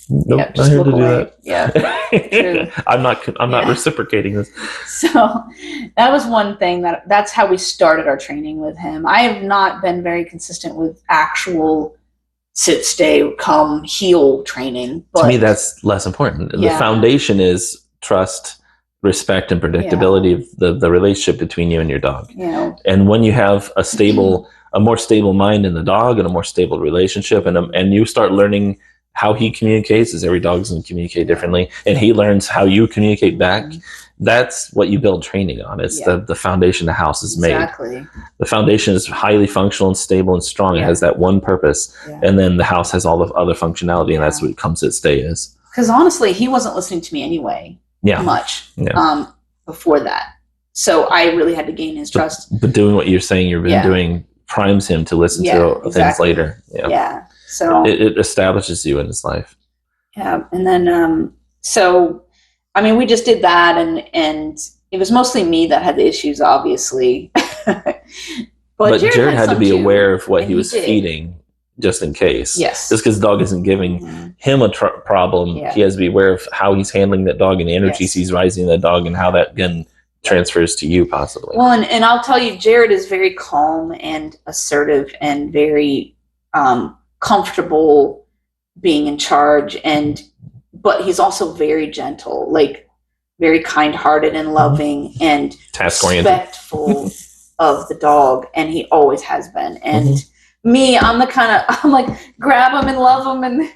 Nope, not here to do that. Yeah. True. I'm not reciprocating this. So that was one thing that's how we started our training with him. I have not been very consistent with actual sit, stay, come, heel training. But to me, that's less important. The foundation is trust, respect, and predictability of the relationship between you and your dog. And when you have a more stable mind in the dog and a more stable relationship, and you start learning how he communicates, as every dog's going to communicate differently, and he learns how you communicate back. That's what you build training on. It's the foundation the house is made. Exactly. The foundation is highly functional and stable and strong. It has that one purpose. And then the house has all the other functionality, and that's what comes to stay is. Because honestly, he wasn't listening to me anyway much before that. So I really had to gain his trust. But doing what you're saying you've been doing primes him to listen to things later. Yeah. So it establishes you in his life. Yeah. And then, so, I mean, we just did that, and it was mostly me that had the issues, obviously. but Jared had to be aware of what he was feeding, just in case. Yes. Just because the dog isn't giving him a problem, he has to be aware of how he's handling that dog and the energies he's rising in that dog, and how that then transfers to you possibly. Well, and I'll tell you, Jared is very calm and assertive and very comfortable being in charge, but he's also very gentle, like very kind-hearted and loving and respectful of the dog, and he always has been. And me, I'm like grab him and love him, and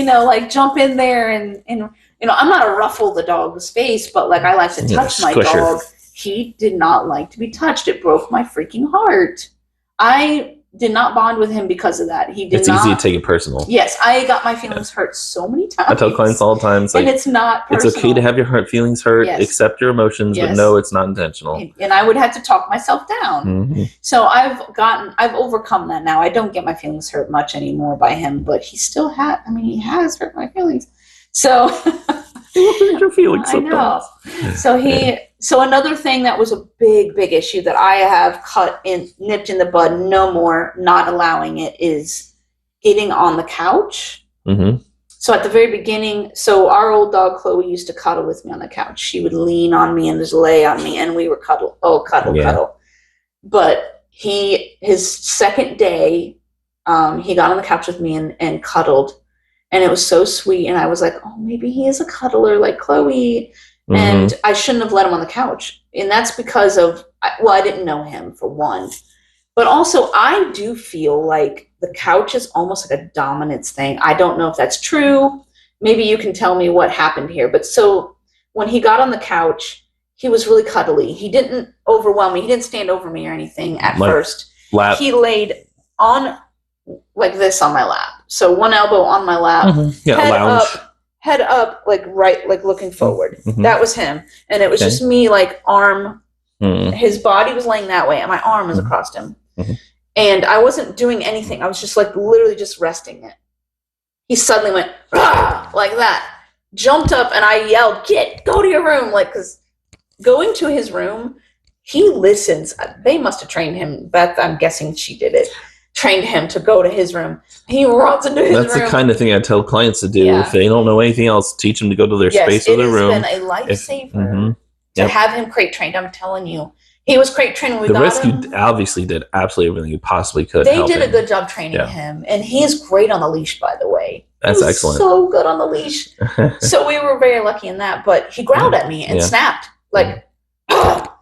like jump in there, and I'm not a ruffle the dog's face, but like I like to touch my dog. He did not like to be touched. It broke my freaking heart. I did not bond with him because of that. He did It's not. easy to take it personal. Yes, I got my feelings hurt so many times. I tell clients all the time, and it's not personal. It's okay to have your feelings hurt, accept your emotions, but no, it's not intentional. And I would have to talk myself down. Mm-hmm. So I've overcome that now. I don't get my feelings hurt much anymore by him, but he still he has hurt my feelings. So your feelings sometimes. I know. So another thing that was a big issue that I have nipped in the bud, no more, not allowing it, is getting on the couch. Mm-hmm. So at the very beginning, our old dog Chloe used to cuddle with me on the couch. She would lean on me and just lay on me, and we were cuddle. But his second day, he got on the couch with me and cuddled. And it was so sweet. And I was like, oh, maybe he is a cuddler like Chloe. Mm-hmm. And I shouldn't have let him on the couch. And that's because I didn't know him, for one. But also, I do feel like the couch is almost like a dominance thing. I don't know if that's true. Maybe you can tell me what happened here. But so when he got on the couch, he was really cuddly. He didn't overwhelm me. He didn't stand over me or anything at first. Lap. He laid on like this on my lap. So one elbow on my lap, mm-hmm. Yeah, head up, like looking forward. Mm-hmm. That was him. And it was just me, like arm, his body was laying that way and my arm was across him. Mm-hmm. And I wasn't doing anything. I was just like literally just resting it. He suddenly went like that, jumped up, and I yelled, go to your room. Like, because going to his room, he listens. They must have trained him. Beth, I'm guessing she did it. Trained him to go to his room. He runs into his room. That's the kind of thing I tell clients to do. Yeah. If they don't know anything else, teach them to go to their space or their room. It has been a lifesaver to have him crate trained. I'm telling you. He was crate trained when we got him. The rescue obviously did absolutely everything you possibly could. They did a good job training him. And he's great on the leash, by the way. That's excellent. So good on the leash. So we were very lucky in that. But he growled at me and snapped. Like,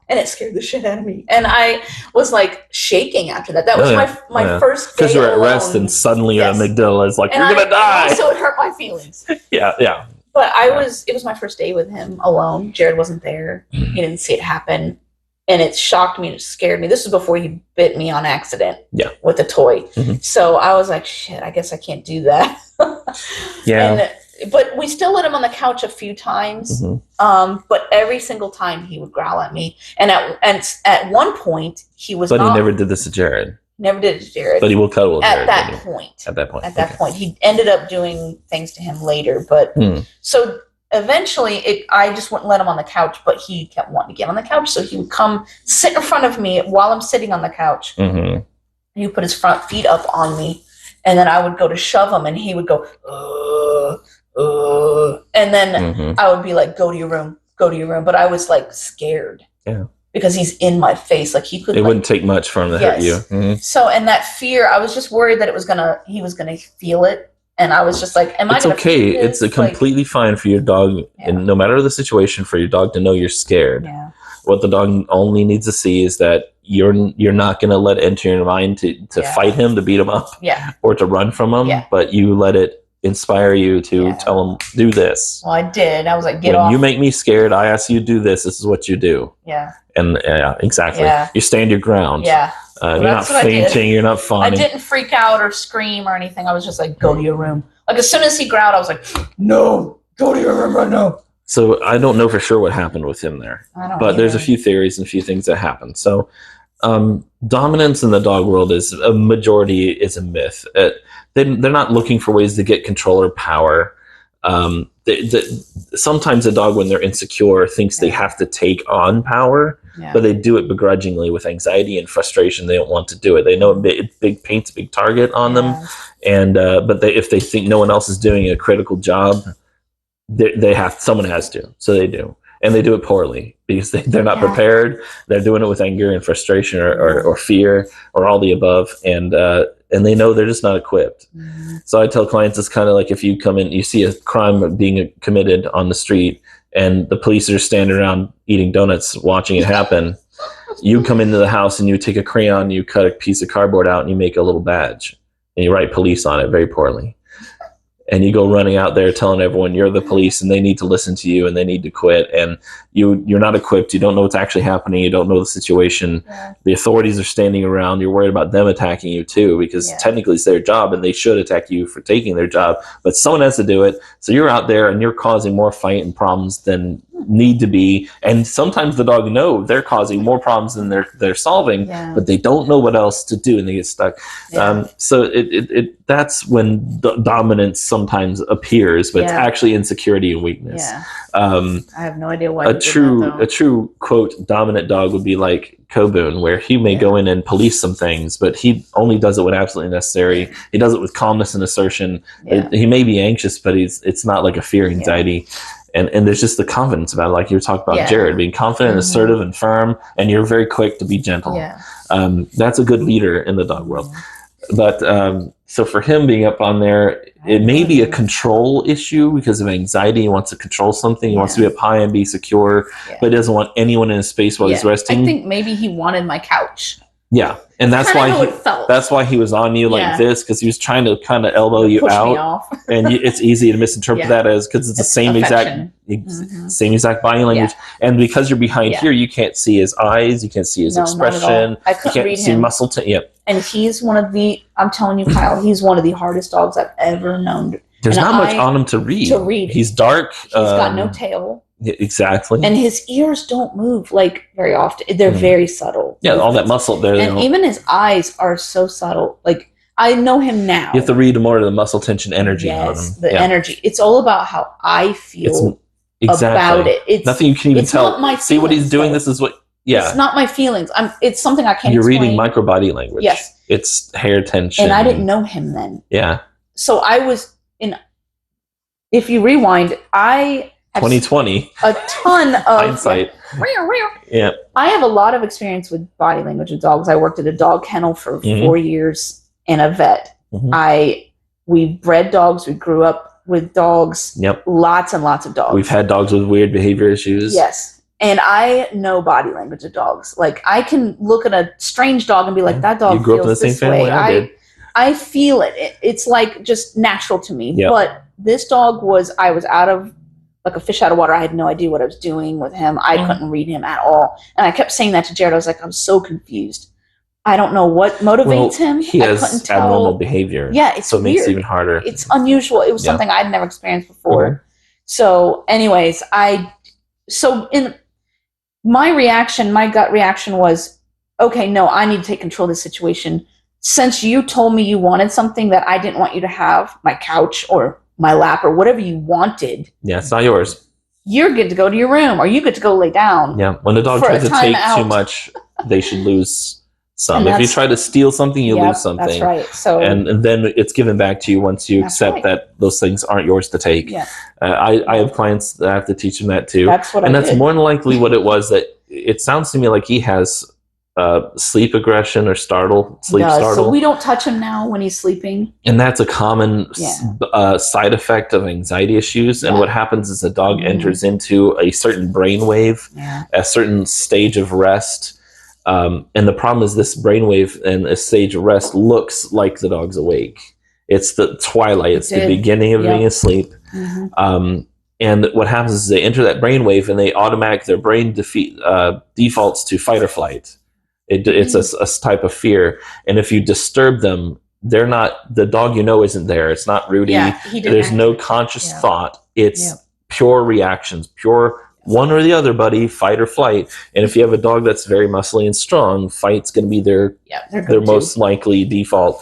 and it scared the shit out of me. And I was like shaking after that. That was my first day. Because you're at rest and suddenly your amygdala is like, you're going to die. Also, it hurt my feelings. Yeah. But it was my first day with him alone. Jared wasn't there. He didn't see it happen. And it shocked me and it scared me. This was before he bit me on accident with a toy. Mm-hmm. So I was like, shit, I guess I can't do that. But we still let him on the couch a few times. Mm-hmm. But every single time he would growl at me. And at one point, he was But he never did this to Jared. Never did it to Jared. But he will cuddle with Jared. At that point. He ended up doing things to him later. But so eventually, I just wouldn't let him on the couch, but he kept wanting to get on the couch. So he would come sit in front of me while I'm sitting on the couch. Mm-hmm. He would put his front feet up on me. And then I would go to shove him, and he would go, and then I would be like, go to your room. But I was like scared. Yeah. Because he's in my face. Like he could. It wouldn't take much for him to hurt you. Mm-hmm. So, and that fear, I was just worried that he was gonna feel it. And I was just like, it's okay. It's completely fine for your dog, and no matter the situation, for your dog to know you're scared. Yeah. What the dog only needs to see is that you're not going to let it enter your mind to fight him, to beat him up, or to run from him, but you let it inspire you to tell him, do this. Well, I did. I was like, get off. When you make me scared, I ask you to do this. This is what you do. Yeah. And exactly. Yeah. You stand your ground. Yeah. You're not fainting. You're not fawning. I didn't freak out or scream or anything. I was just like, go to your room. Like as soon as he growled, I was like, no, go to your room right now. So I don't know for sure what happened with him there. But there's a few theories and a few things that happened. So dominance in the dog world is a majority is a myth. They're not looking for ways to get control or power. Sometimes a dog, when they're insecure, thinks they have to take on power, but they do it begrudgingly with anxiety and frustration. They don't want to do it. They know it paints a big target on them, and but if they think no one else is doing a critical job, someone has to, so they do. And they do it poorly because they're not prepared. They're doing it with anger and frustration or fear or all the above. And they know they're just not equipped. Mm-hmm. So I tell clients, it's kind of like if you come in, you see a crime being committed on the street and the police are standing around eating donuts, watching it happen. You come into the house and you take a crayon, you cut a piece of cardboard out and you make a little badge and you write police on it very poorly. and you go running out there telling everyone you're the police and they need to listen to you and they need to quit, and you're not equipped, you don't know what's actually happening, you don't know the situation. The authorities are standing around, you're worried about them attacking you too, because technically it's their job and they should attack you for taking their job, but someone has to do it. So you're out there and you're causing more fight and problems than need to be, and sometimes the dog know they're causing more problems than they're solving, but they don't know what else to do and they get stuck. So it that's when dominance sometimes appears, but it's actually insecurity and weakness. I have no idea why. A true quote dominant dog would be like Coboon, where he may go in and police some things, but he only does it when absolutely necessary. He does it with calmness and assertion. He may be anxious, but it's not like a fear anxiety. And there's just the confidence about it, like you were talking about Jared, being confident, assertive, and firm, and you're very quick to be gentle. That's a good leader in the dog world. But so for him being up on there, it may be a control issue because of anxiety. He wants to control something. He wants to be up high and be secure, but he doesn't want anyone in his space while he's resting. I think maybe he wanted my couch. Yeah, and that's why he was on you like this, because he was trying to kind of elbow you out, and it's easy to misinterpret that as because it's the same exact body language, and because you're behind here, you can't see his eyes, you can't see his expression, I couldn't you read can't see him. muscle. And he's one of the. I'm telling you, Kyle, he's one of the hardest dogs I've ever known. There's not much on him to read. He's dark. He's got no tail. Exactly. And his ears don't move like very often. They're very subtle. Yeah, all that muscle there. And even his eyes are so subtle. Like, I know him now. You have to read more of the muscle tension energy on him. The energy. It's all about how I feel about it. It's nothing you can even tell. Not my see what he's doing. This is what. Yeah. It's not my feelings. It's something I can't You're explain. reading micro body language. Yes. It's hair tension. And I didn't know him then. Yeah. So I was in. If you rewind, I. 2020. A ton of hindsight. Yeah. I have a lot of experience with body language with dogs. I worked at a dog kennel for 4 years and a vet. We bred dogs. We grew up with dogs. Yep. Lots and lots of dogs. We've had dogs with weird behavior issues. Yes. And I know body language of dogs. Like, I can look at a strange dog and be like, that dog you grew feels up in the same this family way. I did. I feel it. It's like just natural to me. Yep. But this dog I was out of, like a fish out of water. I had no idea what I was doing with him. I couldn't read him at all. And I kept saying that to Jared. I was like, I'm so confused. I don't know what motivates him. He has abnormal behavior. Yeah, it's so it weird. makes it even harder. It's unusual. It was something I'd never experienced before. So anyways, in my reaction, my gut reaction was, okay, no, I need to take control of the situation. Since you told me you wanted something that I didn't want you to have, my couch or my lap or whatever you wanted. Yeah, it's not yours. You're good to go to your room, or you get to go lay down. Yeah, when the dog tries to take too much, they should lose some. If you try to steal something, you lose something. That's right. So and then it's given back to you once you accept that those things aren't yours to take. Yeah. I have clients that I have to teach them that too. That's what that's more than likely what it was. That it sounds to me like he has sleep aggression or startle. So we don't touch him now when he's sleeping. And that's a common side effect of anxiety issues. And what happens is the dog enters into a certain brainwave, a certain stage of rest. And the problem is this brainwave and a stage of rest looks like the dog's awake. It's the twilight. It's the beginning of being asleep. And what happens is they enter that brainwave and their brain defaults to fight or flight. It's a type of fear, and if you disturb them, they're not. The dog isn't there. It's not Rudy. There's no conscious thought. It's pure reactions, pure one or the other, buddy, fight or flight. And if you have a dog that's very muscly and strong, fight's going to be their most likely default.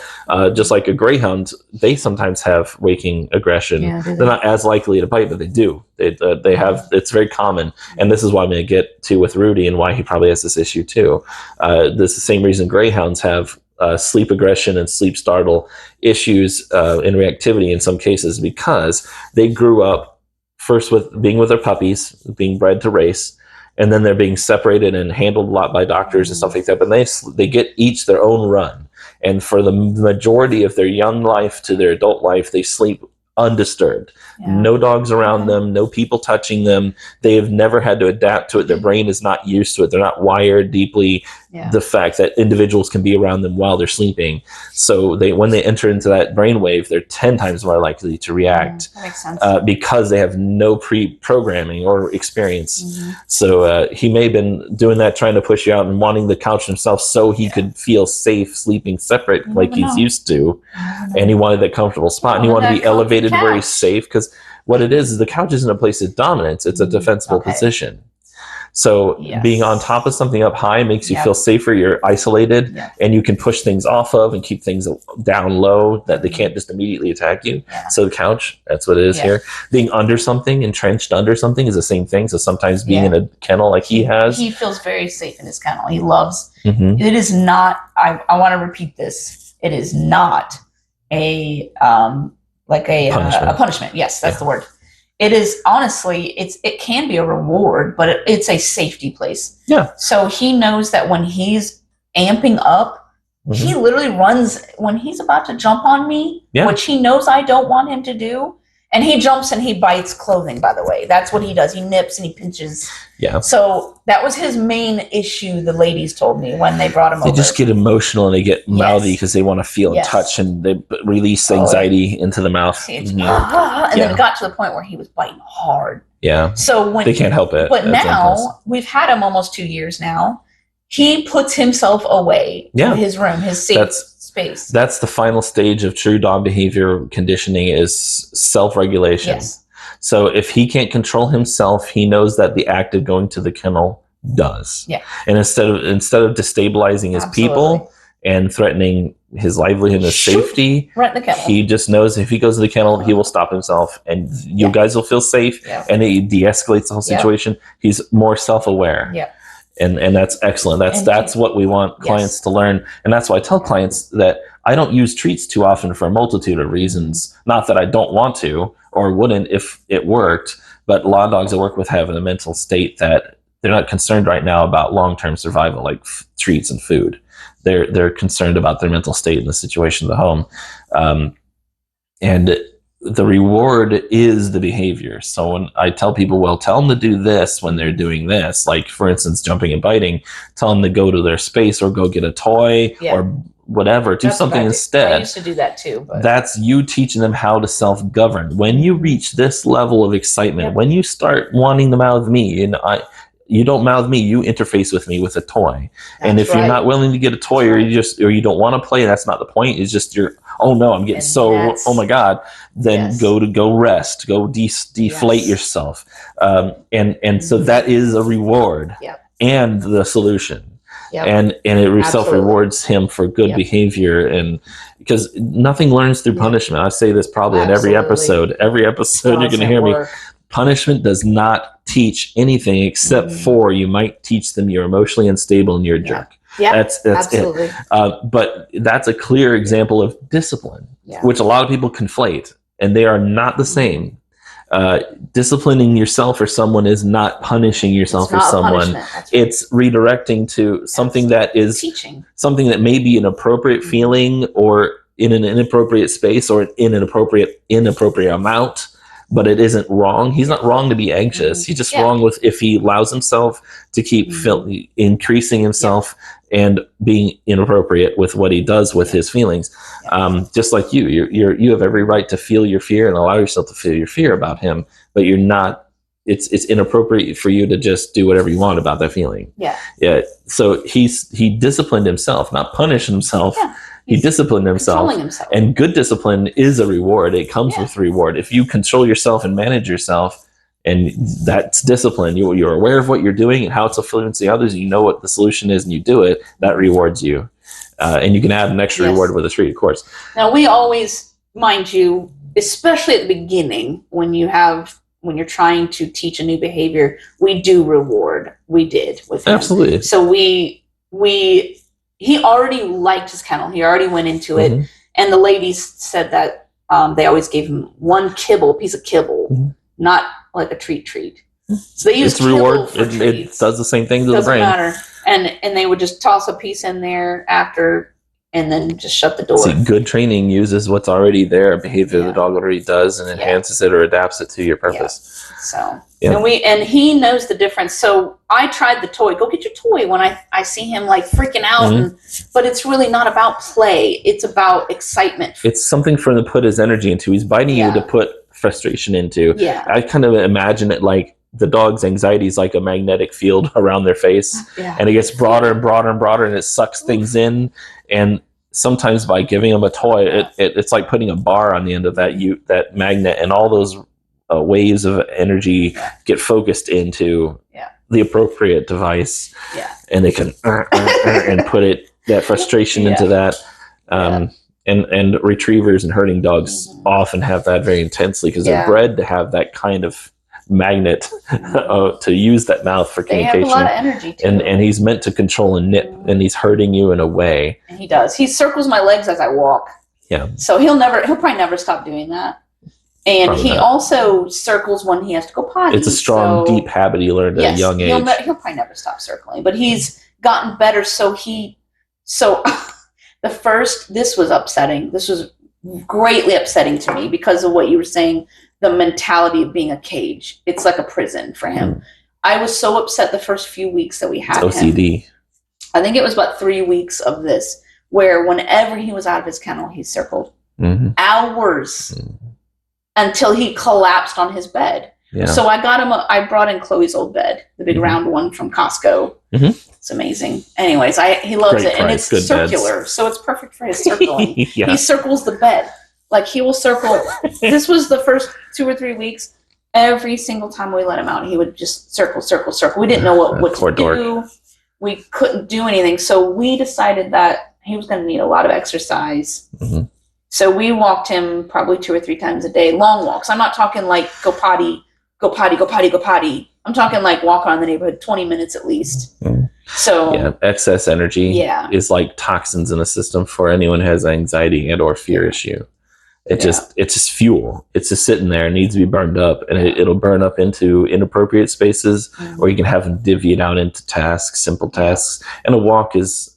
Just like a greyhound, they sometimes have waking aggression. They're not as likely to bite, but they do. They have. It's very common, and this is what I'm going to get to with Rudy and why he probably has this issue too. This is the same reason greyhounds have sleep aggression and sleep startle issues in reactivity in some cases, because they grew up first with being with their puppies, being bred to race, and then they're being separated and handled a lot by doctors and stuff like that. But they get each their own run. And for the majority of their young life to their adult life, they sleep undisturbed. No dogs around them, no people touching them. They have never had to adapt to it. Their brain is not used to it. They're not wired deeply. the fact that individuals can be around them while they're sleeping. So when they enter into that brainwave, they're 10 times more likely to react that makes sense. because they have no pre-programming or experience. So he may have been doing that, trying to push you out and wanting the couch himself so he could feel safe sleeping separate like he's used to. And he wanted that comfortable spot, and he wanted to be elevated where he's safe, because what it is the couch isn't a place of dominance, it's a defensible position. So being on top of something up high makes you feel safer. You're isolated, and you can push things off of and keep things down low that they can't just immediately attack you. So the couch, that's what it is here. Being under something, entrenched under something, is the same thing. So sometimes being in a kennel like he has. He feels very safe in his kennel. He loves, it is not, I want to repeat this, it is not a punishment. Yes, that's the word. It is, honestly, it can be a reward, but it's a safety place. Yeah. So he knows that when he's amping up, he literally runs when he's about to jump on me, which he knows I don't want him to do. And he jumps and he bites clothing, by the way. That's what he does. He nips and he pinches. Yeah. So that was his main issue, the ladies told me when they brought him over. They just get emotional and they get mouthy because they want to feel and touch, and they release anxiety into the mouth. And then it got to the point where he was biting hard. Yeah. So when they can't help it. But now, we've had him almost 2 years now. He puts himself away in his room, his safe space. That's the final stage of true dog behavior conditioning, is self-regulation. Yes. So if he can't control himself, he knows that the act of going to the kennel does. Yeah. And instead of destabilizing his people and threatening his livelihood and his safety, he just knows if he goes to the kennel, he will stop himself, and you guys will feel safe, and it de-escalates the whole situation. He's more self-aware. Yeah. And that's excellent. That's what we want clients to learn. And that's why I tell clients that I don't use treats too often for a multitude of reasons. Not that I don't want to or wouldn't if it worked, but a lot of dogs I work with have a mental state that they're not concerned right now about long-term survival, like treats and food. They're concerned about their mental state and the situation of the home. And the reward is the behavior. So when I tell people, well, tell them to do this when they're doing this, like for instance, jumping and biting, tell them to go to their space or go get a toy or whatever, do something instead. I used to do that too. But that's you teaching them how to self-govern. When you reach this level of excitement, when you start wanting to mouth me, and you don't mouth me, you interface with me with a toy. And if you're not willing to get a toy, or you don't want to play, that's not the point. It's just oh no, I'm getting oh my God, then go rest, go deflate yourself. And so that is a reward and the solution. And it self-rewards him for good behavior, and because nothing learns through punishment. I say this probably in every episode. Every episode you're going to hear me. Punishment does not teach anything except for you might teach them you're emotionally unstable and you're a jerk. Yeah, that's absolutely it. But that's a clear example of discipline, which a lot of people conflate, and they are not the same. Disciplining yourself for someone is not punishing yourself for someone. It's redirecting to something that is teaching, something that may be an appropriate feeling, or in an inappropriate space, or in an inappropriate amount. But it isn't wrong. He's not wrong to be anxious. He's just wrong with if he allows himself to keep increasing himself and being inappropriate with what he does with his feelings. Just like you have every right to feel your fear and allow yourself to feel your fear about him, but you're not. It's inappropriate for you to just do whatever you want about that feeling. Yeah. So he disciplined himself, not punished himself. Yeah. He disciplined himself, and good discipline is a reward. It comes with reward. If you control yourself and manage yourself, and that's discipline, you're aware of what you're doing and how it's influencing others, and you know what the solution is, and you do it, that rewards you. And you can add an extra reward with a treat, of course. Now, we always, mind you, especially at the beginning, when you're trying to teach a new behavior, we do reward. We did with him. Absolutely. So he already liked his kennel. He already went into it. And the ladies said that they always gave him one piece of kibble, not like a treat. So they used reward. It does the same thing to the brain. Doesn't matter. And they would just toss a piece in there after and then just shut the door. See, good training uses what's already there, behavior the dog already does, and enhances it or adapts it to your purpose. So, and he knows the difference. So I tried the toy. Go get your toy when I see him like freaking out. But it's really not about play. It's about excitement. It's something for him to put his energy into. He's biting you to put frustration into. I kind of imagine it like the dog's anxiety is like a magnetic field around their face, and it gets broader and broader and broader, and it sucks things in. And sometimes by giving them a toy, it's like putting a bar on the end of that magnet, and all those waves of energy get focused into the appropriate device, and they can and put that frustration into that. And retrievers and herding dogs often have that very intensely because they're bred to have that kind of magnet to use that mouth for communication. They have a lot of energy too. And he's meant to control and nip, and he's hurting you in a way. And he does. He circles my legs as I walk. Yeah. So he'll probably never stop doing that. And probably he also circles when he has to go potty. It's a strong, deep habit he learned at a young age. He'll probably never stop circling, but he's gotten better. This was upsetting. This was greatly upsetting to me because of what you were saying. The mentality of being a cage. It's like a prison for him. I was so upset the first few weeks that we had OCD. him. I think it was about 3 weeks of this, where whenever he was out of his kennel, he circled hours until he collapsed on his bed. Yeah. So I brought in Chloe's old bed, the big round one from Costco. It's amazing. Anyways, he loves it. And it's circular, so it's perfect for his circling. He circles the bed. Like he will circle. This was the first 2 or 3 weeks. Every single time we let him out, he would just circle. We didn't know what to do. We couldn't do anything. So we decided that he was going to need a lot of exercise. So we walked him probably 2 or 3 times a day, long walks. I'm not talking like go potty. I'm talking like walk around the neighborhood 20 minutes at least. So excess energy is like toxins in the system for anyone who has anxiety and or fear issue. It's just fuel. It's just sitting there. It needs to be burned up, and it'll burn up into inappropriate spaces, or you can have them divvy it out into tasks, simple tasks. And a walk is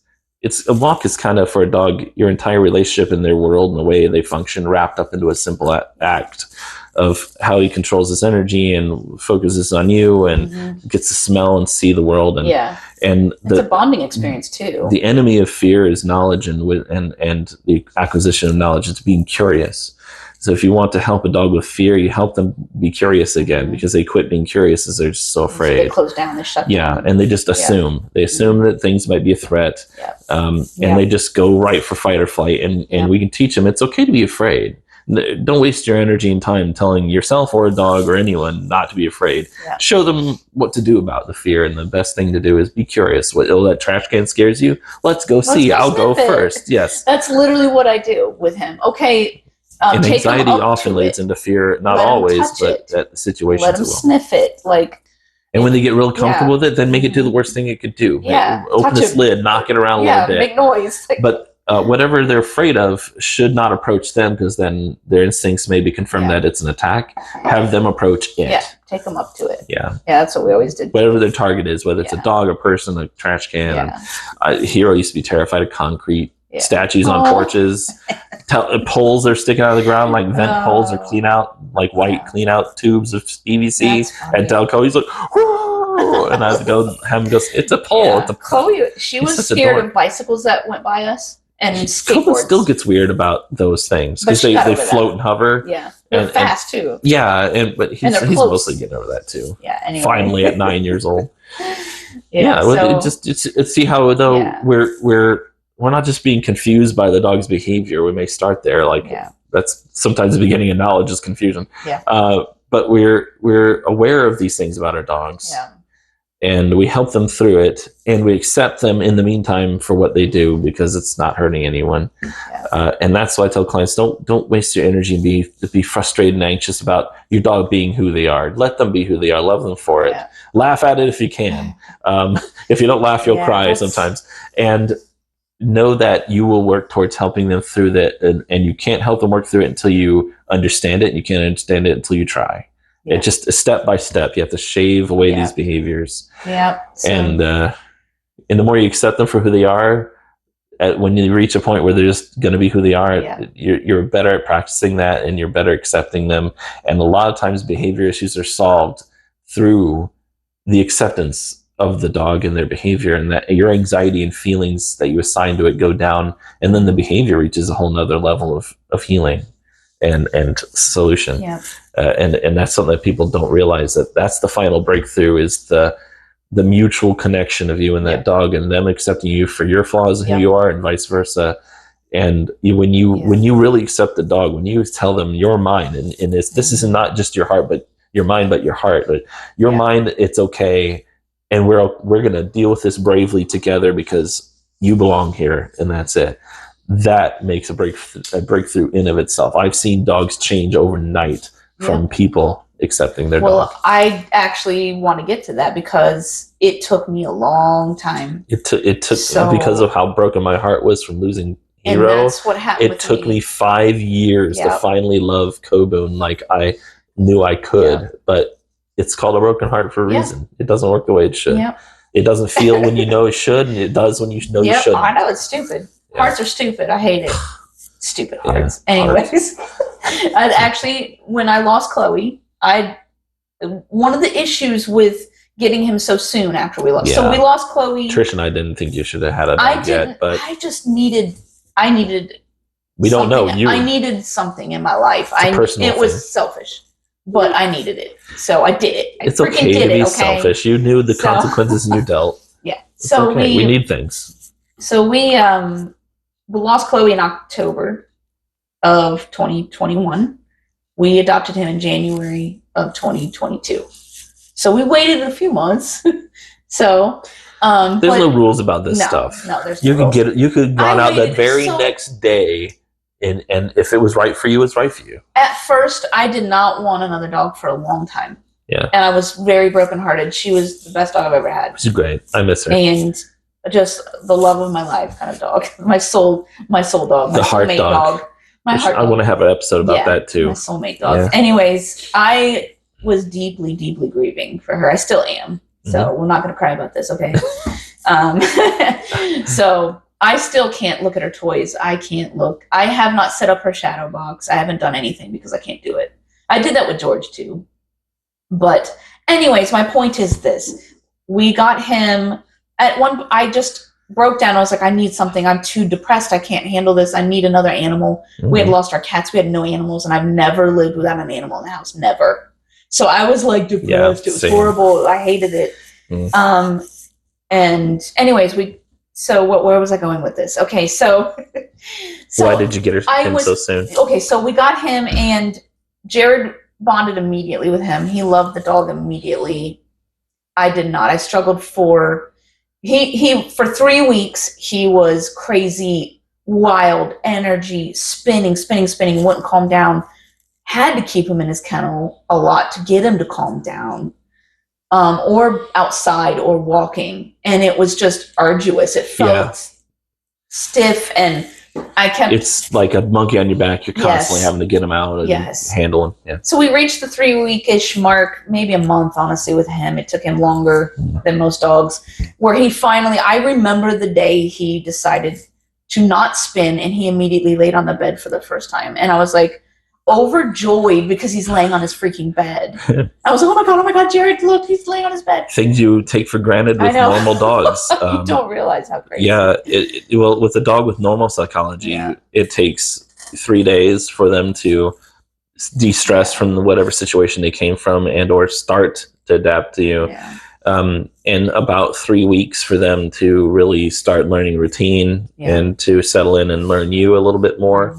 kind of, for a dog, your entire relationship in their world and the way they function wrapped up into a simple act of how he controls his energy and focuses on you and gets to smell and see the world. And it's a bonding experience too. The enemy of fear is knowledge, and the acquisition of knowledge is being curious. So if you want to help a dog with fear, you help them be curious again, because they quit being curious as they're just so afraid. So they close down, they shut down. And they just assume. They assume that things might be a threat. And they just go right for fight or flight. And we can teach them it's okay to be afraid. Don't waste your energy and time telling yourself or a dog or anyone not to be afraid. Show them what to do about the fear, and the best thing to do is be curious. That trash can scares you? Let's go see. I'll go first. Yes. That's literally what I do with him. Okay. And anxiety often leads into fear, not always, but at the situations. Let him sniff it. And when they get real comfortable with it, then make it do the worst thing it could do. Open this lid, knock it around a little bit. Make noise. But whatever they're afraid of should not approach them, because then their instincts maybe confirm that it's an attack. Have them approach it. Yeah, take them up to it. Yeah, that's what we always did. Whatever their target is, whether it's a dog, a person, a trash can. Hero used to be terrified of concrete. Statues on porches, poles are sticking out of the ground like vent poles or clean out, like white clean out tubes of PVC at Delco. He's like, whoo! And I have to go have him go, it's a pole. It's a pole. Chloe, she was scared of bicycles that went by us and skateboards. Still gets weird about those things because they float and hover. Yeah, they're fast too. Yeah, but he's mostly getting over that too. Yeah, anyway. Finally at 9 years old. See how though we're not just being confused by the dog's behavior. We may start there, that's sometimes the beginning of knowledge is confusion. But we're aware of these things about our dogs, and we help them through it, and we accept them in the meantime for what they do, because it's not hurting anyone. And that's why I tell clients, don't waste your energy and be frustrated and anxious about your dog being who they are. Let them be who they are. Love them for it. Laugh at it if you can. If you don't laugh, you'll cry sometimes. And know that you will work towards helping them through that, and you can't help them work through it until you understand it, and you can't understand it until you try. It's just step by step. You have to shave away these behaviors. And the more you accept them for who they are, when you reach a point where they're just going to be who they are, Yeah. you're better at practicing that, and you're better accepting them. And a lot of times behavior issues are solved through the acceptance of the dog and their behavior, and that your anxiety and feelings that you assign to it go down, and then the behavior reaches a whole nother level of healing and solution. Yeah. And that's something that people don't realize, that's the final breakthrough, is the mutual connection of you and that dog, and them accepting you for your flaws and who you are, and vice versa. And when you really accept the dog, when you tell them you're mine, and this is not just your heart, but your mind, but your heart, but your mind, it's okay, and we're going to deal with this bravely together because you belong here, and that's it. That makes a breakthrough in of itself. I've seen dogs change overnight from people accepting their dog. Well, I actually want to get to that because it took me a long time. It took because of how broken my heart was from losing Hero. And that's what happened. It took me 5 years to finally love Coboon like I knew I could, but it's called a broken heart for a reason. It doesn't work the way it should. It doesn't feel when you know it should, and it does when you know you shouldn't. I know it's stupid. Hearts are stupid. I hate it. Stupid hearts. Anyways, I actually, when I lost Chloe, one of the issues with getting him so soon after we lost. So we lost Chloe. Trish and I didn't think you should have had a dog yet, but I just needed. I needed. We don't know you. I needed something in my life. It was selfish, but I needed it, so I did it. It's okay to be selfish. You knew the consequences, and you dealt. So we need things. So we lost Chloe in October of 2021. We adopted him in January of 2022. So we waited a few months. So there's no rules about this stuff. No, there's you could get it. You could run out that very next day, and if it was right for you, it's right for you. At first, I did not want another dog for a long time. Yeah, and I was very brokenhearted. She was the best dog I've ever had. She's great. I miss her. And just the love of my life kind of dog. My soul dog. The heart dog. My heart dog. I want to have an episode about that too. My soulmate dog. Yeah. Anyways, I was deeply, deeply grieving for her. I still am. So we're not going to cry about this, okay? So I still can't look at her toys. I can't look. I have not set up her shadow box. I haven't done anything because I can't do it. I did that with George too. But anyways, my point is this. We got him at one. I just broke down. I was like, I need something. I'm too depressed. I can't handle this. I need another animal. We had lost our cats. We had no animals. And I've never lived without an animal in the house. Never. So I was like depressed. It was horrible. I hated it. And anyways, where was I going with this? Okay, so why did you get him so soon? Okay, so we got him, and Jared bonded immediately with him. He loved the dog immediately. I did not. I struggled for 3 weeks. He was crazy, wild, energy, spinning, wouldn't calm down. Had to keep him in his kennel a lot to get him to calm down, or outside or walking. And it was just arduous. It felt stiff, and I kept... It's like a monkey on your back. You're constantly having to get him out and handle him. Yeah. So we reached the 3-week-ish mark, maybe a month, honestly, with him. It took him longer than most dogs, where he finally... I remember the day he decided to not spin, and he immediately laid on the bed for the first time. And I was like, overjoyed because he's laying on his freaking bed. I was like, oh my god, Jared, look, he's laying on his bed. Things you take for granted with normal dogs. You don't realize how crazy. Yeah, well, with a dog with normal psychology, it takes 3 days for them to de-stress from whatever situation they came from and or start to adapt to you. And about 3 weeks for them to really start learning routine and to settle in and learn you a little bit more.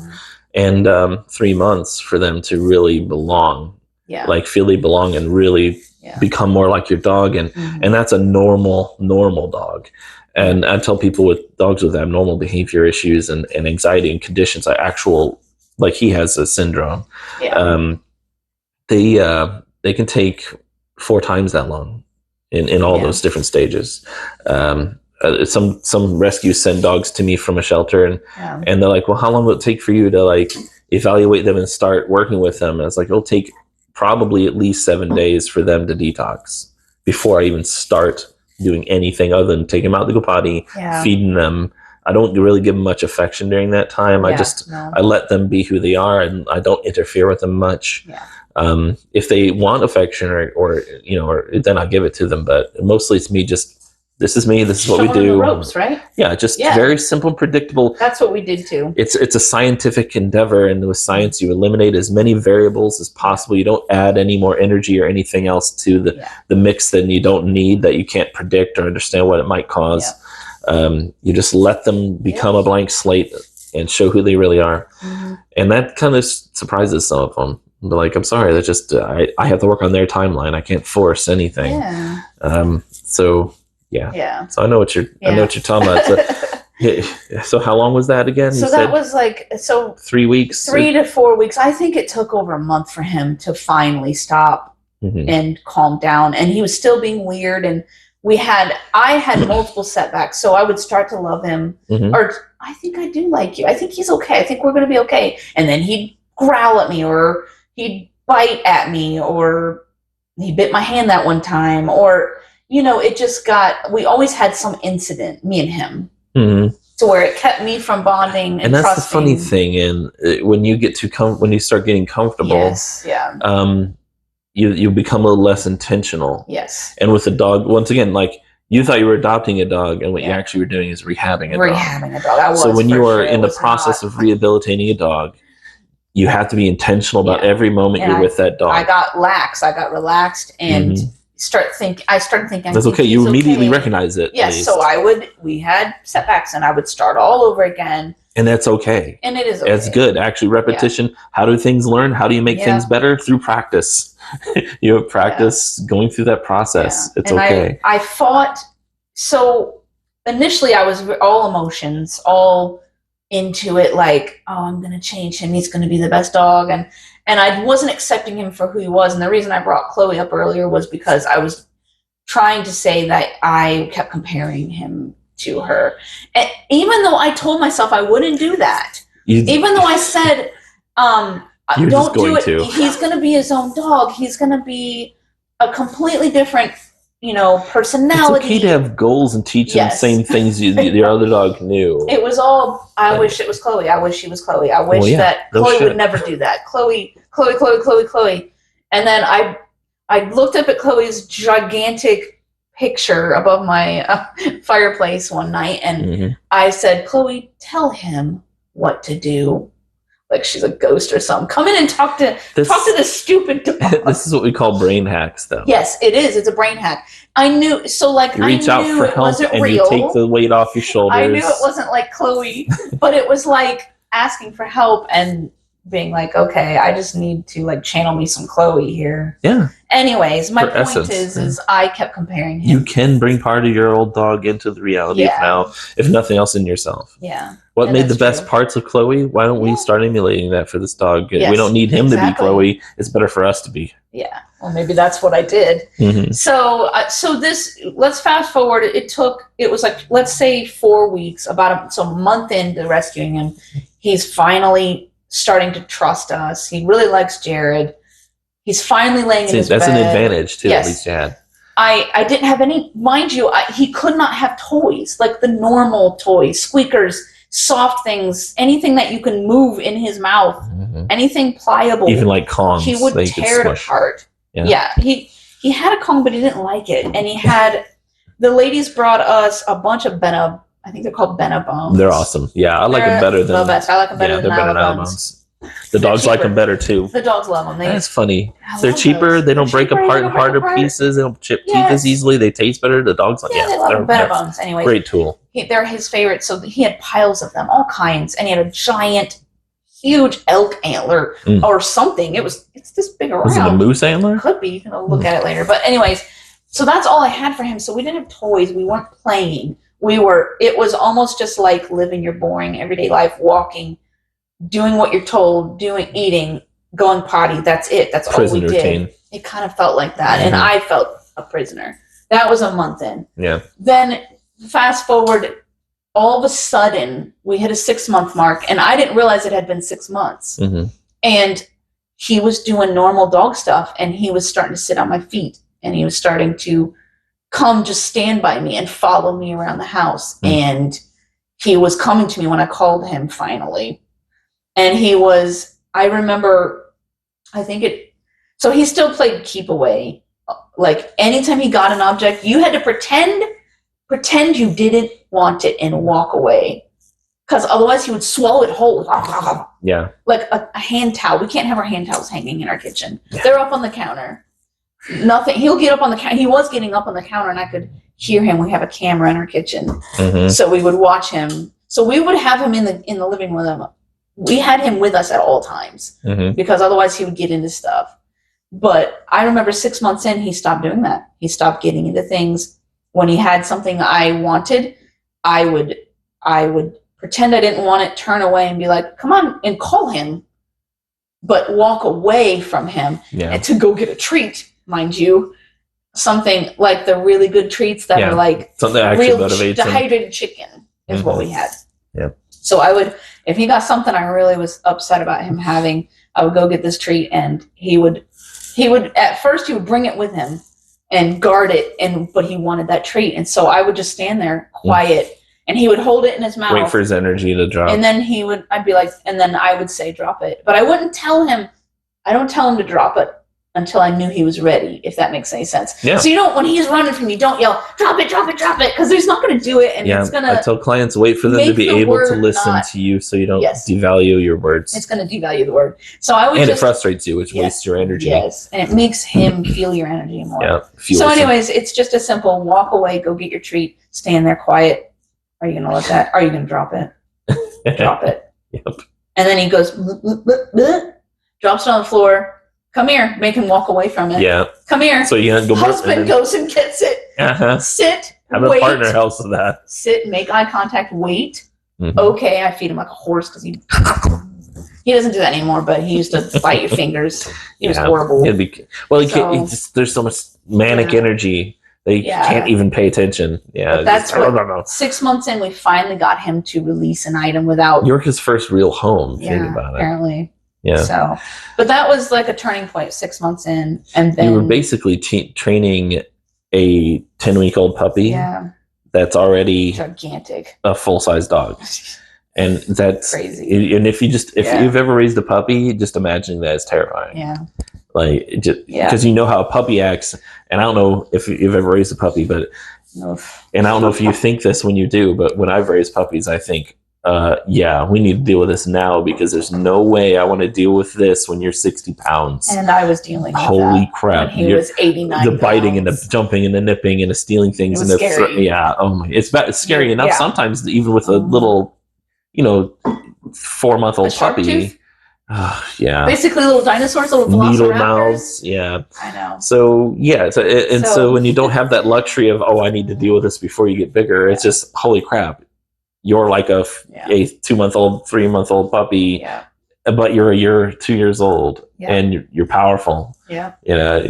And 3 months for them to really belong, like feel they belong and really become more like your dog. And that's a normal dog. And I tell people with dogs with abnormal behavior issues and anxiety and conditions, like he has a syndrome, they can take 4 times that long in all those different stages. Some rescues send dogs to me from a shelter, and they're like, well, how long will it take for you to like evaluate them and start working with them? And it's like, it'll take probably at least 7 days for them to detox before I even start doing anything other than taking them out to go potty, feeding them, I don't really give them much affection during that time. Yeah, I let them be who they are, and I don't interfere with them much. Yeah. If they want affection or then I give it to them. But mostly it's me just, this is me. This is what we do. The ropes, right? Yeah, just very simple and predictable. That's what we did too. It's a scientific endeavor, and with science, you eliminate as many variables as possible. You don't add any more energy or anything else to the mix that you don't need, that you can't predict or understand what it might cause. Yeah. You just let them become a blank slate and show who they really are, and that kind of surprises some of them. But like, I'm sorry, that's just I have to work on their timeline. I can't force anything. Yeah. So. Yeah. So I know what you're talking about. So how long was that again? So that was like 3 weeks. 3 to 4 weeks. I think it took over a month for him to finally stop and calm down. And he was still being weird. And I had multiple setbacks. So I would start to love him. Or I think I do like you. I think he's okay. I think we're going to be okay. And then he'd growl at me, or he'd bite at me, or he bit my hand that one time, or it just we always had some incident, me and him, to where it kept me from bonding and that's trusting. the funny thing. And when you get when you start getting comfortable, you become a little less intentional. Yes. And with a dog, once again, like you thought you were adopting a dog, and what you actually were doing is rehabbing a dog. Rehabbing a dog. So when you are in the process of rehabilitating a dog, you have to be intentional about every moment you're with that dog. I got lax. I got relaxed, and I started thinking that's okay. You immediately recognize it. Yes. So we had setbacks, and I would start all over again. And that's okay. And it is okay. It's good. Actually, repetition. Yeah. How do things learn? How do you make things better? Through practice. You have practice going through that process. Yeah. It's okay. I fought. So initially I was all emotions, all into it, like, oh, I'm going to change him. He's going to be the best dog. And I wasn't accepting him for who he was. And the reason I brought Chloe up earlier was because I was trying to say that I kept comparing him to her. And even though I told myself I wouldn't do that, even though I said, don't do it. He's going to be his own dog. He's going to be a completely different, personality. It's okay to have goals and teach them the same things your other dog knew. It was all, I wish it was Chloe. I wish she was Chloe. I wish that Chloe would never do that. Chloe. And then I looked up at Chloe's gigantic picture above my fireplace one night, and I said, Chloe, tell him what to do. Like she's a ghost or something. Come in and talk to this stupid dog. This is what we call brain hacks, though. Yes, it is. It's a brain hack. I knew. So like, you reach out for help, and real. You take the weight off your shoulders. I knew it wasn't like Chloe, but it was like asking for help and being like, okay, I just need to like channel me some Chloe here. Yeah. Anyways, my point is I kept comparing him. You can bring part of your old dog into the reality now, if nothing else, in yourself. Yeah. What made the best parts of Chloe? Why don't we start emulating that for this dog? Yes, we don't need him to be Chloe. It's better for us to be. Yeah. Well, maybe that's what I did. So let's fast forward. It was like, let's say 4 weeks, a month into rescuing him. He's finally starting to trust us. He really likes Jared. He's finally laying in his bed. That's an advantage too, at least, Dad. I didn't have any, mind you, he could not have toys, like the normal toys, squeakers, soft things, anything that you can move in his mouth, anything pliable. Even like Kongs. He would tear it apart. Yeah. He had a Kong, but he didn't like it. And he had, the ladies brought us a bunch of I think they're called Benabones. They're awesome. Yeah, I like them better than the best. I like them better than Alabones. The dogs like them better too. The dogs love them. That's funny. They're cheaper. They don't break apart in harder pieces. They don't chip teeth as easily. They taste better. The dogs like they love Benabones. Anyway, great tool. They're his favorite. So he had piles of them, all kinds, and he had a giant, huge elk antler or something. It's this big around. Was it a moose antler? Could be. You can look at it later. But anyways, so that's all I had for him. So we didn't have toys. We weren't playing. It was almost just like living your boring everyday life, walking, doing what you're told, eating, going potty. That's it. That's all we did. Routine. It kind of felt like that. And I felt a prisoner. That was a month in. Yeah. Then fast forward, all of a sudden we hit a 6-month mark, and I didn't realize it had been 6 months. And he was doing normal dog stuff, and he was starting to sit on my feet, and he was starting to come just stand by me and follow me around the house. And he was coming to me when I called him finally. And I remember, so he still played keep away. Like anytime he got an object, you had to pretend you didn't want it and walk away. Because otherwise he would swallow it whole. Yeah. Like a hand towel. We can't have our hand towels hanging in our kitchen. Yeah. They're up on the counter. Nothing. He'll get up on the counter. He was getting up on the counter and I could hear him. We have a camera in our kitchen. Mm-hmm. So we would watch him. So we would have him in the living room with him. We had him with us at all times because otherwise he would get into stuff. But I remember 6 months in, he stopped doing that. He stopped getting into things. When he had something I wanted, I would pretend I didn't want it, turn away and be like, come on, and call him, but walk away from him and to go get a treat, mind you. Something like the really good treats that are like something that actually motivates dehydrated chicken is what we had. Yeah. So I would, if he got something I really was upset about him having, I would go get this treat and he would at first he would bring it with him and guard it, but he wanted that treat. And so I would just stand there quiet and he would hold it in his mouth. Wait for his energy to drop. And then I'd be like, and then I would say, drop it. But I don't tell him to drop it until I knew he was ready, if that makes any sense. Yeah. So when he's running from you, don't yell, drop it, because he's not going to do it. And it's going to I tell clients, wait for them to be able to listen to you so you don't devalue your words. It's going to devalue the word. So I would it frustrates you, which wastes your energy. Yes, and it makes him feel your energy more. Yeah. So anyways, it's just a simple walk away, go get your treat, stand there quiet. Are you going to let that? Are you going to drop it? Drop it. Yep. And then he goes, drops it on the floor. Come here. Make him walk away from it. Yeah. Come here. So you go husband goes and gets it. Sit. Have wait. A partner helps with that. Sit. Make eye contact. Wait. Mm-hmm. Okay. I feed him like a horse because he doesn't do that anymore. But he used to bite your fingers. He was horrible. There's so much manic energy. They can't even pay attention. Yeah. That's 6 months in, we finally got him to release an item without. You're his first real home. Think about it. Apparently. Yeah. So, but that was like a turning point 6 months in. And then you were basically training a 10-week-old puppy. Yeah. That's already gigantic. A full-size dog. And that's crazy. And if you've ever raised a puppy, just imagine that it's terrifying. Yeah. Like, because you know how a puppy acts. And I don't know if you've ever raised a puppy, but, and I don't know if you think this when you do, but when I've raised puppies, I think, we need to deal with this now because there's no way I want to deal with this when you're 60 pounds. And I was dealing with Holy crap. When he was 89 The biting and the jumping and the nipping and the stealing things. It was scary. It's scary enough sometimes, even with a little, 4-month-old puppy. Basically little dinosaurs, little needle mouths. Yeah. I know. So so when you don't have that luxury of, I need to deal with this before you get bigger, it's just, holy crap. You're like a 2-month-old, 3-month-old puppy, but you're 2 years old and you're powerful. Yeah.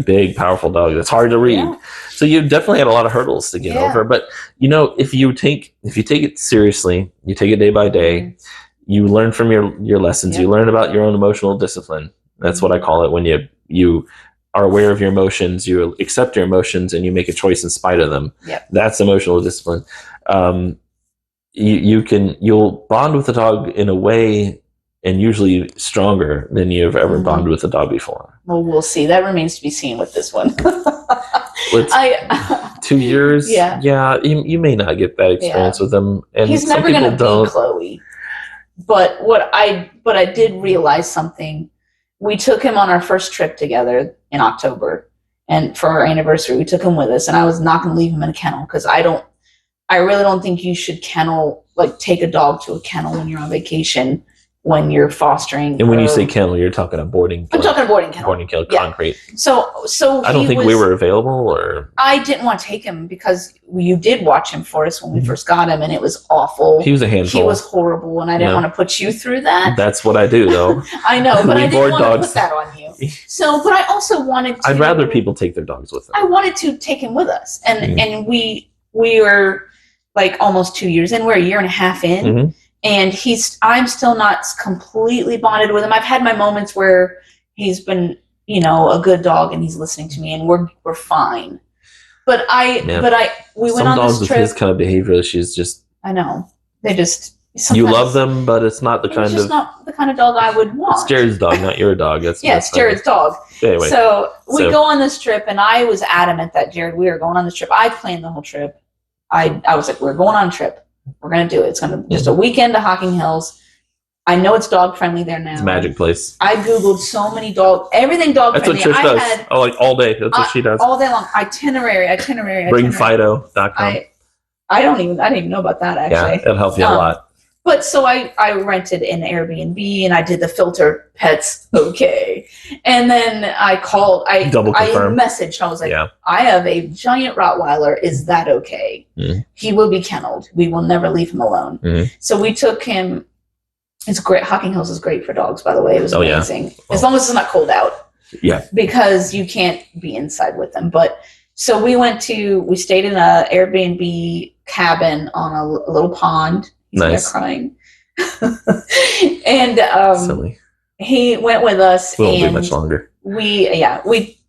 Big, powerful dog. That's hard to read. Yeah. So you definitely had a lot of hurdles to get over. But if you take it seriously, you take it day by day, you learn from your lessons. You learn about your own emotional discipline. That's what I call it. When you are aware of your emotions, you accept your emotions, and you make a choice in spite of them. Yep. That's emotional discipline. You'll bond with the dog in a way, and usually stronger than you've ever bonded with a dog before. Well, we'll see. That remains to be seen with this one. 2 years. Yeah. You may not get that experience with them, and he's never going to be Chloe. But I did realize something. We took him on our first trip together in October, and for our anniversary, we took him with us. And I was not going to leave him in a kennel because I really don't think you should take a dog to a kennel when you're on vacation, when you're fostering. And when you say kennel, you're talking a boarding kennel. I'm talking a boarding kennel. Boarding kennel, concrete. So I don't think we were available, or I didn't want to take him because you did watch him for us when we first got him, and it was awful. He was a handful. He was horrible, and I didn't want to put you through that. That's what I do, though. I know, but I didn't want to put that on you. So, but I also wanted to. I'd rather people take their dogs with them. I wanted to take him with us, and we were like almost 2 years in. We're a year and a half in. Mm-hmm. And I'm still not completely bonded with him. I've had my moments where he's been, a good dog and he's listening to me and we're fine. But we went on this trip. Some dogs with his kind of behavioral issues just. I know. They just You love them, but it's not the kind just of... not the kind of dog I would want. It's Jared's dog, not your dog. That's it's Jared's dog. Anyway, so we go on this trip, and I was adamant that Jared, we were going on this trip. I planned the whole trip. I was like, we're going on a trip. We're going to do it. It's going to be just a weekend to Hocking Hills. I know it's dog friendly there now. It's a magic place. I Googled so many everything dog friendly. That's what Trish does. Like all day. That's what she does. All day long. Itinerary. Bringfido.com. I didn't even know about that, actually. Yeah, it'll help you a lot. But so I rented an Airbnb, and I did the filter pets okay. And then I called, I messaged, I was like, I have a giant Rottweiler, is that okay? He will be kenneled. We will never leave him alone. So we took him, it's great, Hocking Hills is great for dogs, by the way, it was amazing. As long as it's not cold out. Yeah. Because you can't be inside with them. But so we stayed in a Airbnb cabin on a little pond. Nice. Crying. And silly. He went with us. We won't be much longer.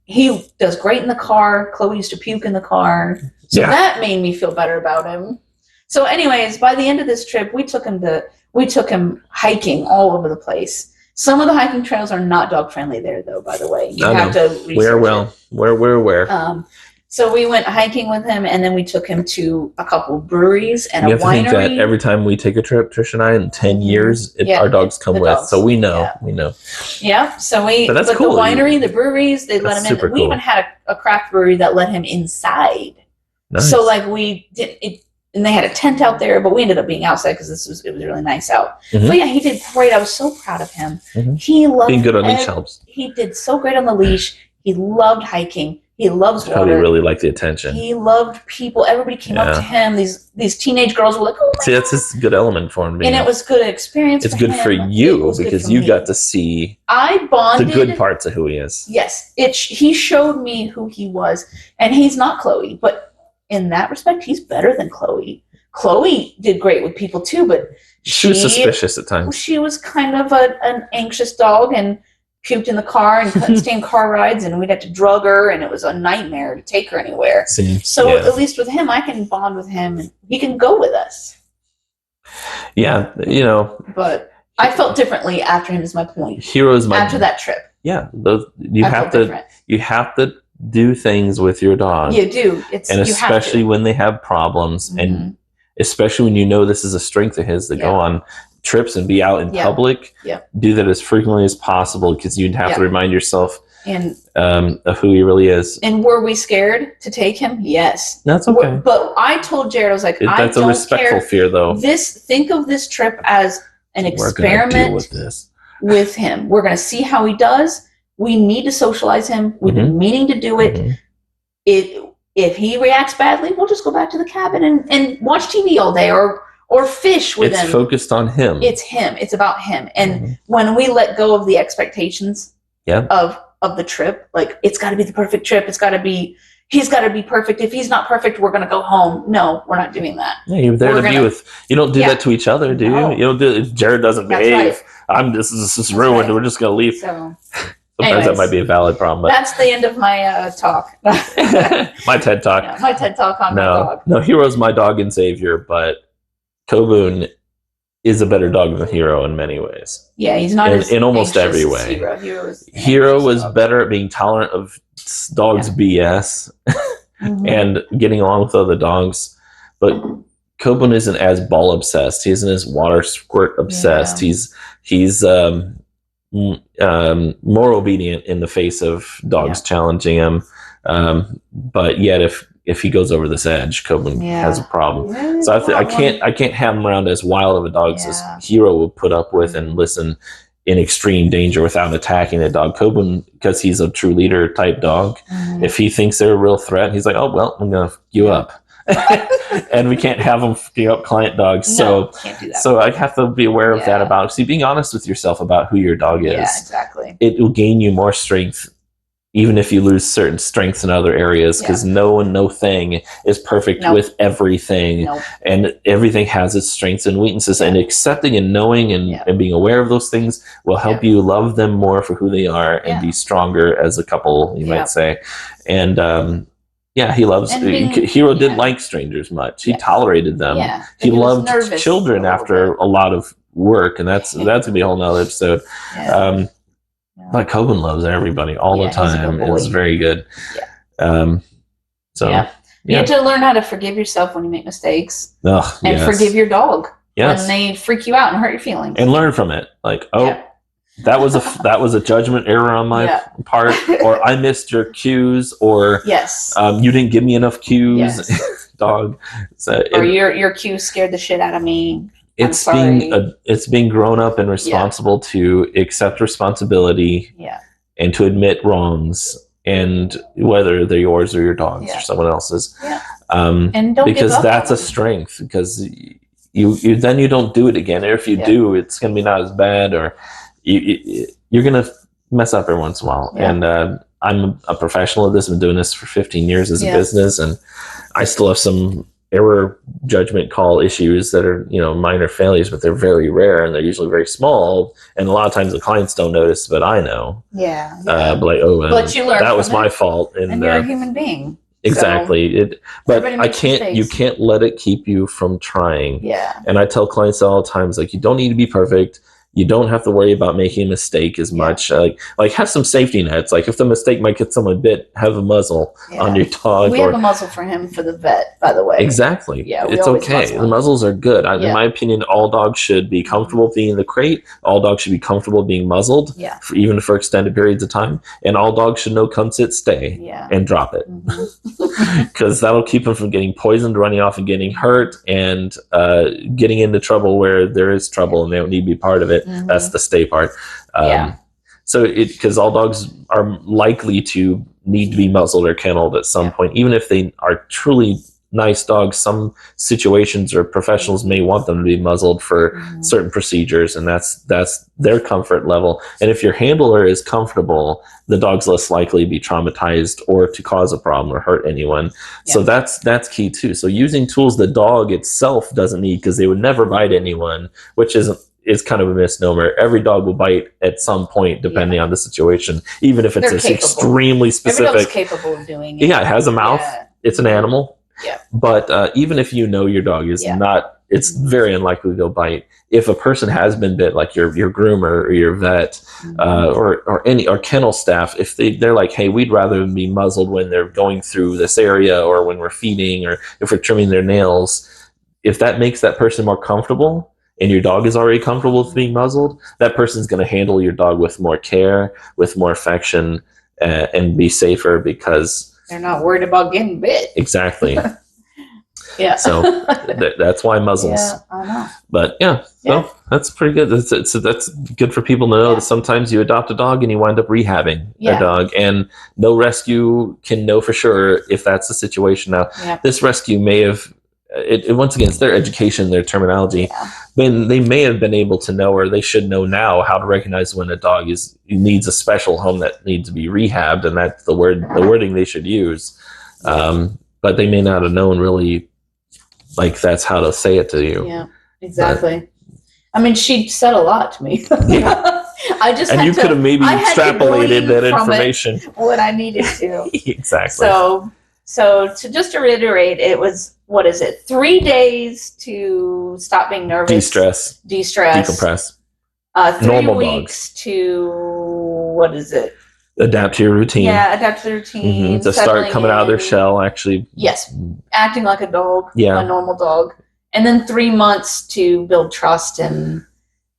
He does great in the car. Chloe used to puke in the car. So that made me feel better about him. So anyways, by the end of this trip, we took him hiking all over the place. Some of the hiking trails are not dog friendly there, though, by the way. You have to research We're aware. So we went hiking with him, and then we took him to a couple breweries and a winery. You have to think that every time we take a trip, Trish and I, in 10 years, our dogs come with. Dogs. So we know. Yeah. So that's cool. The winery, the breweries, they let him in. We even had a craft brewery that let him inside. Nice. So like we did it, and they had a tent out there, but we ended up being outside because it was really nice out. But yeah, he did great. I was so proud of him. He loved being good on leash helps. He did so great on the leash. He loved hiking. He loves water. Probably really liked the attention. He loved people. Everybody came up to him. These teenage girls were like, "Oh my God." That's a good element for him. And it was good experience. It's good for you because you got to see the good parts of who he is. Yes, he showed me who he was, and he's not Chloe, but in that respect, he's better than Chloe. Chloe did great with people too, but she was suspicious at times. She was kind of an anxious dog and puked in the car and couldn't stand car rides, and we'd have to drug her, and it was a nightmare to take her anywhere. At least with him, I can bond with him, and he can go with us. Yeah, But I felt differently after him. Is my point. After that trip. Yeah, you have to do things with your dog. You do, and especially when they have problems, and especially when this is a strength of his to go on trips and be out in public. Do that as frequently as possible because you'd have to remind yourself of who he really is. And were we scared to take him? Yes. That's okay. But I told Jared, I was like, that's a respectful fear, though. Think of this trip as an experiment with him. We're going to see how he does. We need to socialize him. We've been meaning to do it. If he reacts badly, we'll just go back to the cabin and watch TV all day or fish with him. It's focused on him. It's him. It's about him. And when we let go of the expectations of the trip, like it's got to be the perfect trip. He's got to be perfect. If he's not perfect, we're going to go home. No, we're not doing that. Yeah, you're there to be with. You don't do that to each other, do you? You don't do. If Jared doesn't behave, this is ruined. We're just going to leave. So, sometimes that might be a valid problem. But that's the end of my talk. My TED talk. Yeah, my TED talk on my dog. No, Hero's my dog and savior, but Kobun is a better dog than Hero in many ways. Yeah, he's not in almost every way. Hero was better at being tolerant of dogs' BS and getting along with other dogs, but Kobun isn't as ball obsessed. He isn't as water squirt obsessed. He's more obedient in the face of dogs challenging him. But yet, if he goes over this edge, Kobun has a problem. So I can't have him around as wild of a dog as Hero will put up with and listen in extreme danger without attacking the dog. Kobun, because he's a true leader type dog, if he thinks they're a real threat, he's like, oh well, I'm gonna you up. And we can't have them fucking up client dogs. No, can't do that. So I have to be aware of that about being honest with yourself about who your dog is. Yeah, exactly. It will gain you more strength even if you lose certain strengths in other areas, because no thing is perfect with everything. And everything has its strengths and weaknesses, and accepting and knowing and being aware of those things will help you love them more for who they are and be stronger as a couple, you might say. And Yeah, he loves. Hero didn't like strangers much. He tolated them. Yeah, he loved children after a lot of work, and that's gonna be a whole nother episode. Yeah. But Coben loves everybody all the time. It's very good. Yeah. So you have to learn how to forgive yourself when you make mistakes, and forgive your dog when they freak you out and hurt your feelings, and learn from it. Like, that was a judgment error on my part, or I missed your cues, or you didn't give me enough cues, dog. So or your cue scared the shit out of me. It's being grown up and responsible to accept responsibility, and to admit wrongs, and whether they're yours or your dog's or someone else's, and don't because that's a strength. Because you then you don't do it again, or if you do, it's going to be not as bad, or you're going to mess up every once in a while. And I'm a professional at this. I've been doing this for 15 years as a business, and I still have some error judgment call issues that are, minor failures, but they're very rare, and they're usually very small. And a lot of times the clients don't notice, but I know. But you learn that was my fault. And you're a human being. Exactly. But you can't let it keep you from trying. And I tell clients all the time, like, you don't need to be perfect. You don't have to worry about making a mistake as much. Like have some safety nets. Like if the mistake might get someone bit, have a muzzle on your dog. We have a muzzle for him for the vet, by the way. Exactly. Yeah, it's okay. The muzzles are good. In my opinion, all dogs should be comfortable being in the crate. All dogs should be comfortable being muzzled, even for extended periods of time. And all dogs should know come, sit, stay, and drop it. Because that'll keep them from getting poisoned, running off and getting hurt, and getting into trouble where there is trouble and they don't need to be part of it. That's the stay part. So because all dogs are likely to need to be muzzled or kenneled at some point, even if they are truly nice dogs. Some situations or professionals may want them to be muzzled for certain procedures, and that's their comfort level. And if your handler is comfortable, the dog's less likely to be traumatized or to cause a problem or hurt anyone. So that's key too. So using tools the dog itself doesn't need, because they would never bite anyone, which is kind of a misnomer. Every dog will bite at some point, depending on the situation, even if it's extremely specific. Every dog's capable of doing it. Yeah, it has a mouth. It's an animal. Yeah. But even if your dog is not, it's very unlikely they'll bite. If a person has been bit, like your groomer or your vet, or kennel staff, if they're like, hey, we'd rather be muzzled when they're going through this area, or when we're feeding, or if we're trimming their nails, if that makes that person more comfortable, and your dog is already comfortable with being muzzled, that person's going to handle your dog with more care, with more affection, and be safer, because they're not worried about getting bit. Exactly. So that's why muzzles. Yeah, I know. But so that's pretty good. That's good for people to know that sometimes you adopt a dog and you wind up rehabbing a dog, and no rescue can know for sure if that's the situation. Now, this rescue may have, once again, it's their education, their terminology. Then they may have been able to know, or they should know now, how to recognize when a dog needs a special home that needs to be rehabbed, and that's the wording they should use. But they may not have known really, like, that's how to say it to you. Yeah, exactly. I mean, she said a lot to me. You could have maybe extrapolated that information when I needed to. Exactly. So to reiterate, it was, 3 days to stop being nervous, de-stress, decompress, 3 weeks to adapt to your routine. Adapt to the routine. To start coming out of their shell, actually. Yes, acting like a dog, a normal dog, and then 3 months to build trust and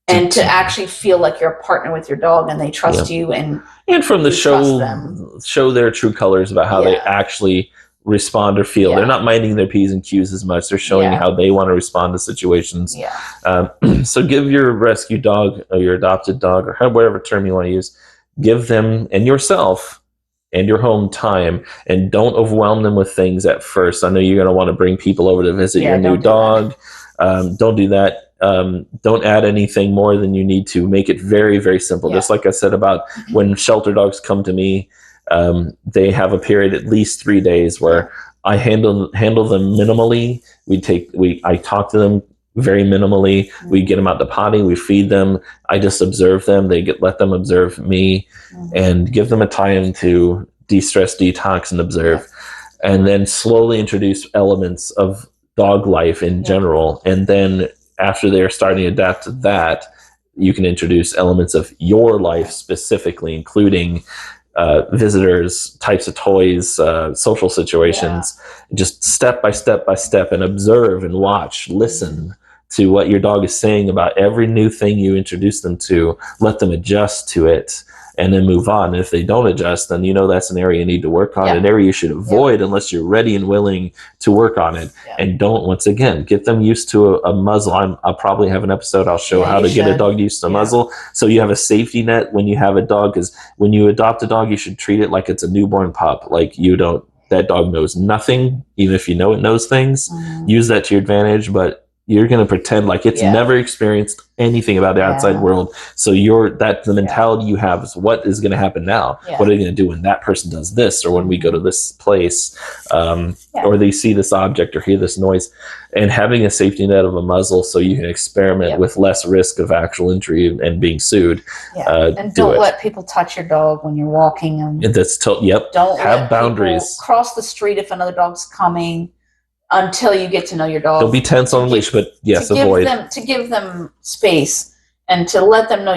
to actually feel like you're a partner with your dog, and they trust you, and from the show their true colors about how they actually respond or feel. They're not minding their P's and Q's as much. They're showing how they want to respond to situations. So give your rescue dog, or your adopted dog, or whatever term you want to use, give them and yourself and your home time, and don't overwhelm them with things at first. I know you're going to want to bring people over to visit your new dog. Don't do that. Don't add anything more than you need to. Make it very, very simple. Just like I said about when shelter dogs come to me, they have a period, at least 3 days, where I handle them minimally. I talk to them very minimally. We get them out the potty, we feed them. I just observe them. Let them observe me, and give them a time to de-stress, detox, and observe. and then slowly introduce elements of dog life in general. And then after they're starting to adapt to that, you can introduce elements of your life specifically, including visitors, types of toys, social situations, just step by step by step, and observe and watch, listen to what your dog is saying about every new thing you introduce them to, let them adjust to it, and then move on. And if they don't adjust, then you know that's an area you need to work on, an area you should avoid unless you're ready and willing to work on it. And don't, once again, get them used to a muzzle. I'll probably have an episode I'll show how to get a dog used to a muzzle. So you have a safety net when you have a dog, because when you adopt a dog, you should treat it like it's a newborn pup. Like that dog knows nothing, even if you know it knows things. Use that to your advantage, but you're going to pretend like it's never experienced anything about the outside world. So the mentality you have is, what is going to happen now? What are they going to do when that person does this, or when we go to this place, or they see this object or hear this noise? And having a safety net of a muzzle so you can experiment with less risk of actual injury and being sued. And don't let people touch your dog when you're walking. Don't have boundaries. Cross the street if another dog's coming, until you get to know your dog. Don't be tense on a leash, but avoid. To give them space and to let them know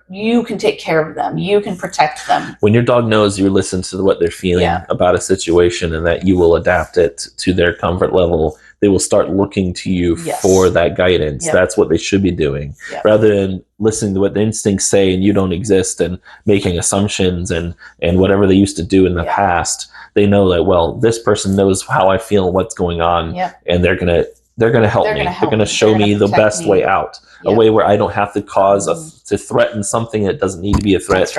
you can take care of them. You can protect them. When your dog knows you listen to what they're feeling about a situation, and that you will adapt it to their comfort level, they will start looking to you for that guidance. That's what they should be doing, rather than listening to what the instincts say and you don't exist, and making assumptions and whatever they used to do in the past. They know that, well, this person knows how I feel and what's going on, and they're gonna help me. They're gonna show me the best way out, a way where I don't have to to threaten something that doesn't need to be a threat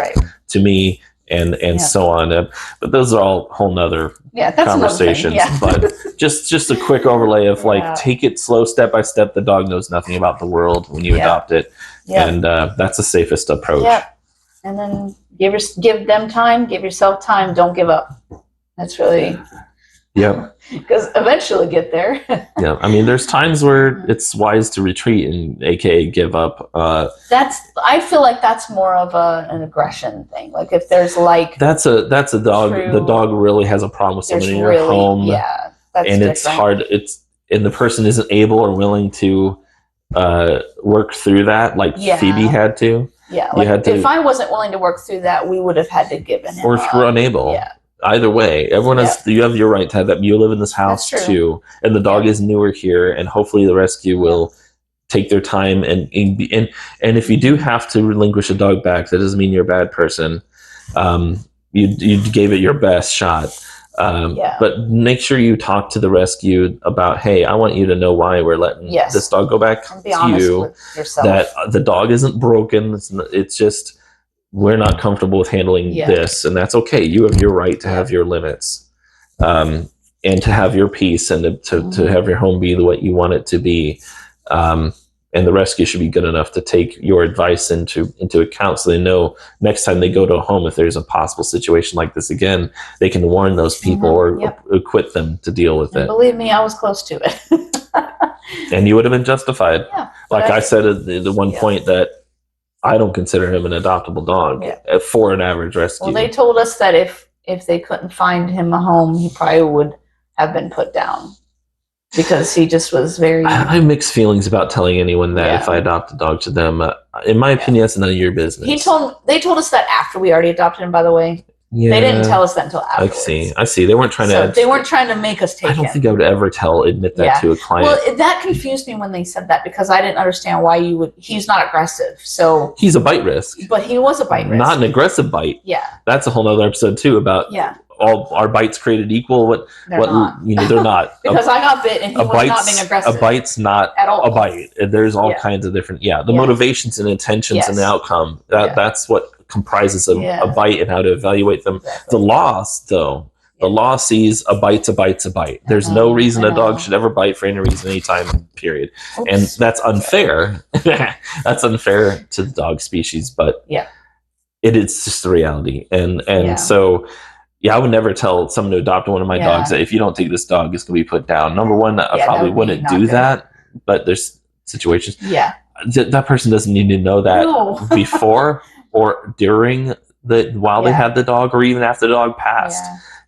to me, and so on. But those are all whole nother conversations. But just a quick overlay of take it slow, step by step. The dog knows nothing about the world when you adopt it, and that's the safest approach. And then give them time, give yourself time. Don't give up. That's really, because eventually get there. I mean, there's times where it's wise to retreat and AKA give up. I feel like that's more of an aggression thing. Like if there's that's a dog. The dog really has a problem with someone in your home. And it's hard. And the person isn't able or willing to work through that, like Phoebe had to. If I wasn't willing to work through that, we would have had to give him. Or if you're unable. Either way, everyone has. You have your right to have that. You live in this house too, and the dog is newer here, and hopefully the rescue will take their time. And if you do have to relinquish a dog back, that doesn't mean you're a bad person. You gave it your best shot. But make sure you talk to the rescue about, hey, I want you to know why we're letting this dog go back to you. That the dog isn't broken. It's just, we're not comfortable with handling this, and that's okay. You have your right to have your limits, and to have your peace, and to have your home be what you want it to be. And the rescue should be good enough to take your advice into account, so they know next time they go to a home, if there's a possible situation like this again, they can warn those people or equip them to deal with it. Believe me, I was close to it. And you would have been justified. Like I said at the one point, that I don't consider him an adoptable dog for an average rescue. Well, they told us that if they couldn't find him a home, he probably would have been put down, because he just was very... I have mixed feelings about telling anyone that if I adopt a dog to them. In my opinion, that's none of your business. They told us that after we already adopted him, by the way. They didn't tell us that until afterwards. I see. They weren't trying to... They weren't trying to make us take him. I don't think I would ever admit that to a client. Well, that confused me when they said that, because I didn't understand why you would... He's not aggressive, so... He's a bite risk. But he was a bite risk. Not an aggressive bite. That's a whole other episode, too, about... all our bites created equal. They're not. Because I got bit and he was not being aggressive. A bite's not at all a bite. There's all kinds of different motivations and intentions and the outcome. That's what comprises a bite, and how to evaluate them. The law sees a bite's a bite's a bite. There's no reason a dog should ever bite for any reason, anytime, period. And that's unfair. That's unfair to the dog species, but it is just the reality. And so I would never tell someone to adopt one of my dogs that if you don't take this dog, it's going to be put down. Number one, I probably wouldn't do that, but there's situations. That person doesn't need to know that before or during while they had the dog, or even after the dog passed.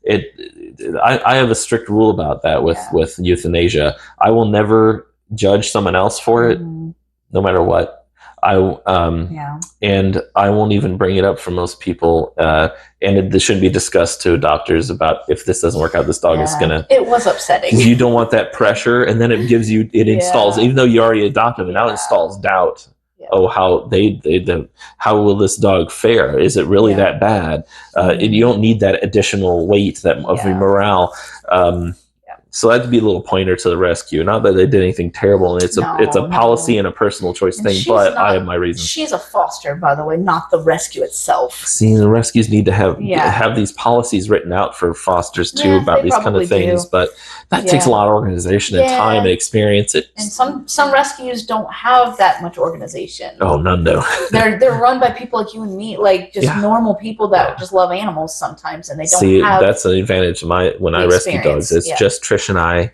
I have a strict rule about that with euthanasia. I will never judge someone else for it, no matter what. And I won't even bring it up for most people. And this shouldn't be discussed to doctors about if this doesn't work out, this dog is gonna. It was upsetting. You don't want that pressure, and then it gives you, it installs, even though you already adopted, it now installs doubt. Yeah. Oh, how how will this dog fare? Is it really that bad? You don't need that additional weight of your morale. So that'd be a little pointer to the rescue. Not that they did anything terrible, and it's a policy and a personal choice thing. But I have my reasons. She's a foster, by the way, not the rescue itself. See, the rescues need to have these policies written out for fosters too about these kind of things. But that takes a lot of organization and time and experience. And some rescues don't have that much organization. Oh, none do. They're run by people like you and me, like just normal people that just love animals sometimes, and they don't have. That's an advantage of when I rescue dogs. It's just Trish and I,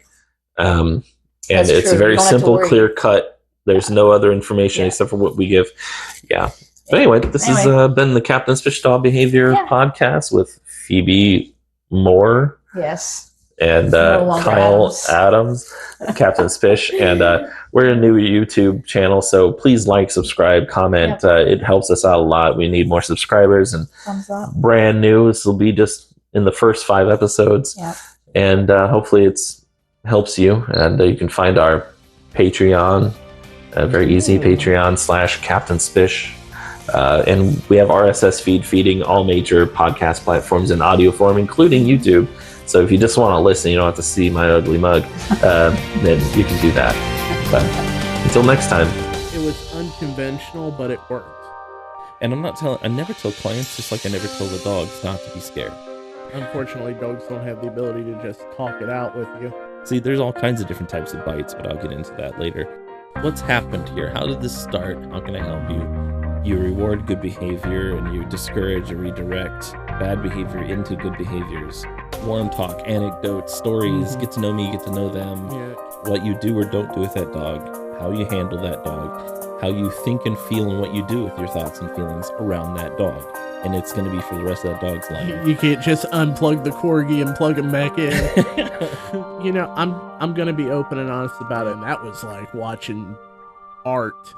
and it's a very simple, clear cut. There's no other information except for what we give. But anyway, this has been the Captain's Fish Dog Behavior podcast with Phoebe Moore. Yes. And Kyle Adams, Captain's Fish. And we're a new YouTube channel, so please like, subscribe, comment. It helps us out a lot. We need more subscribers. And thumbs up. Brand new. This will be just in the first 5 episodes. And hopefully it helps you. And you can find our Patreon, very easy, Patreon/Captain's Fish. And we have RSS feeding all major podcast platforms in audio form, including YouTube. So if you just want to listen, you don't have to see my ugly mug, then you can do that. But until next time. It was unconventional, but it worked. And I never tell clients, just like I never tell the dogs, not to be scared. Unfortunately, dogs don't have the ability to just talk it out with you. See, there's all kinds of different types of bites, but I'll get into that later. What's happened here? How did this start? How can I help you? You reward good behavior and you discourage or redirect bad behavior into good behaviors. Warm talk, anecdotes, stories, get to know me, get to know them. What you do or don't do with that dog, how you handle that dog, how you think and feel, and what you do with your thoughts and feelings around that dog. And it's going to be for the rest of that dog's life. You can't just unplug the corgi and plug him back in. I'm going to be open and honest about it. And that was like watching art.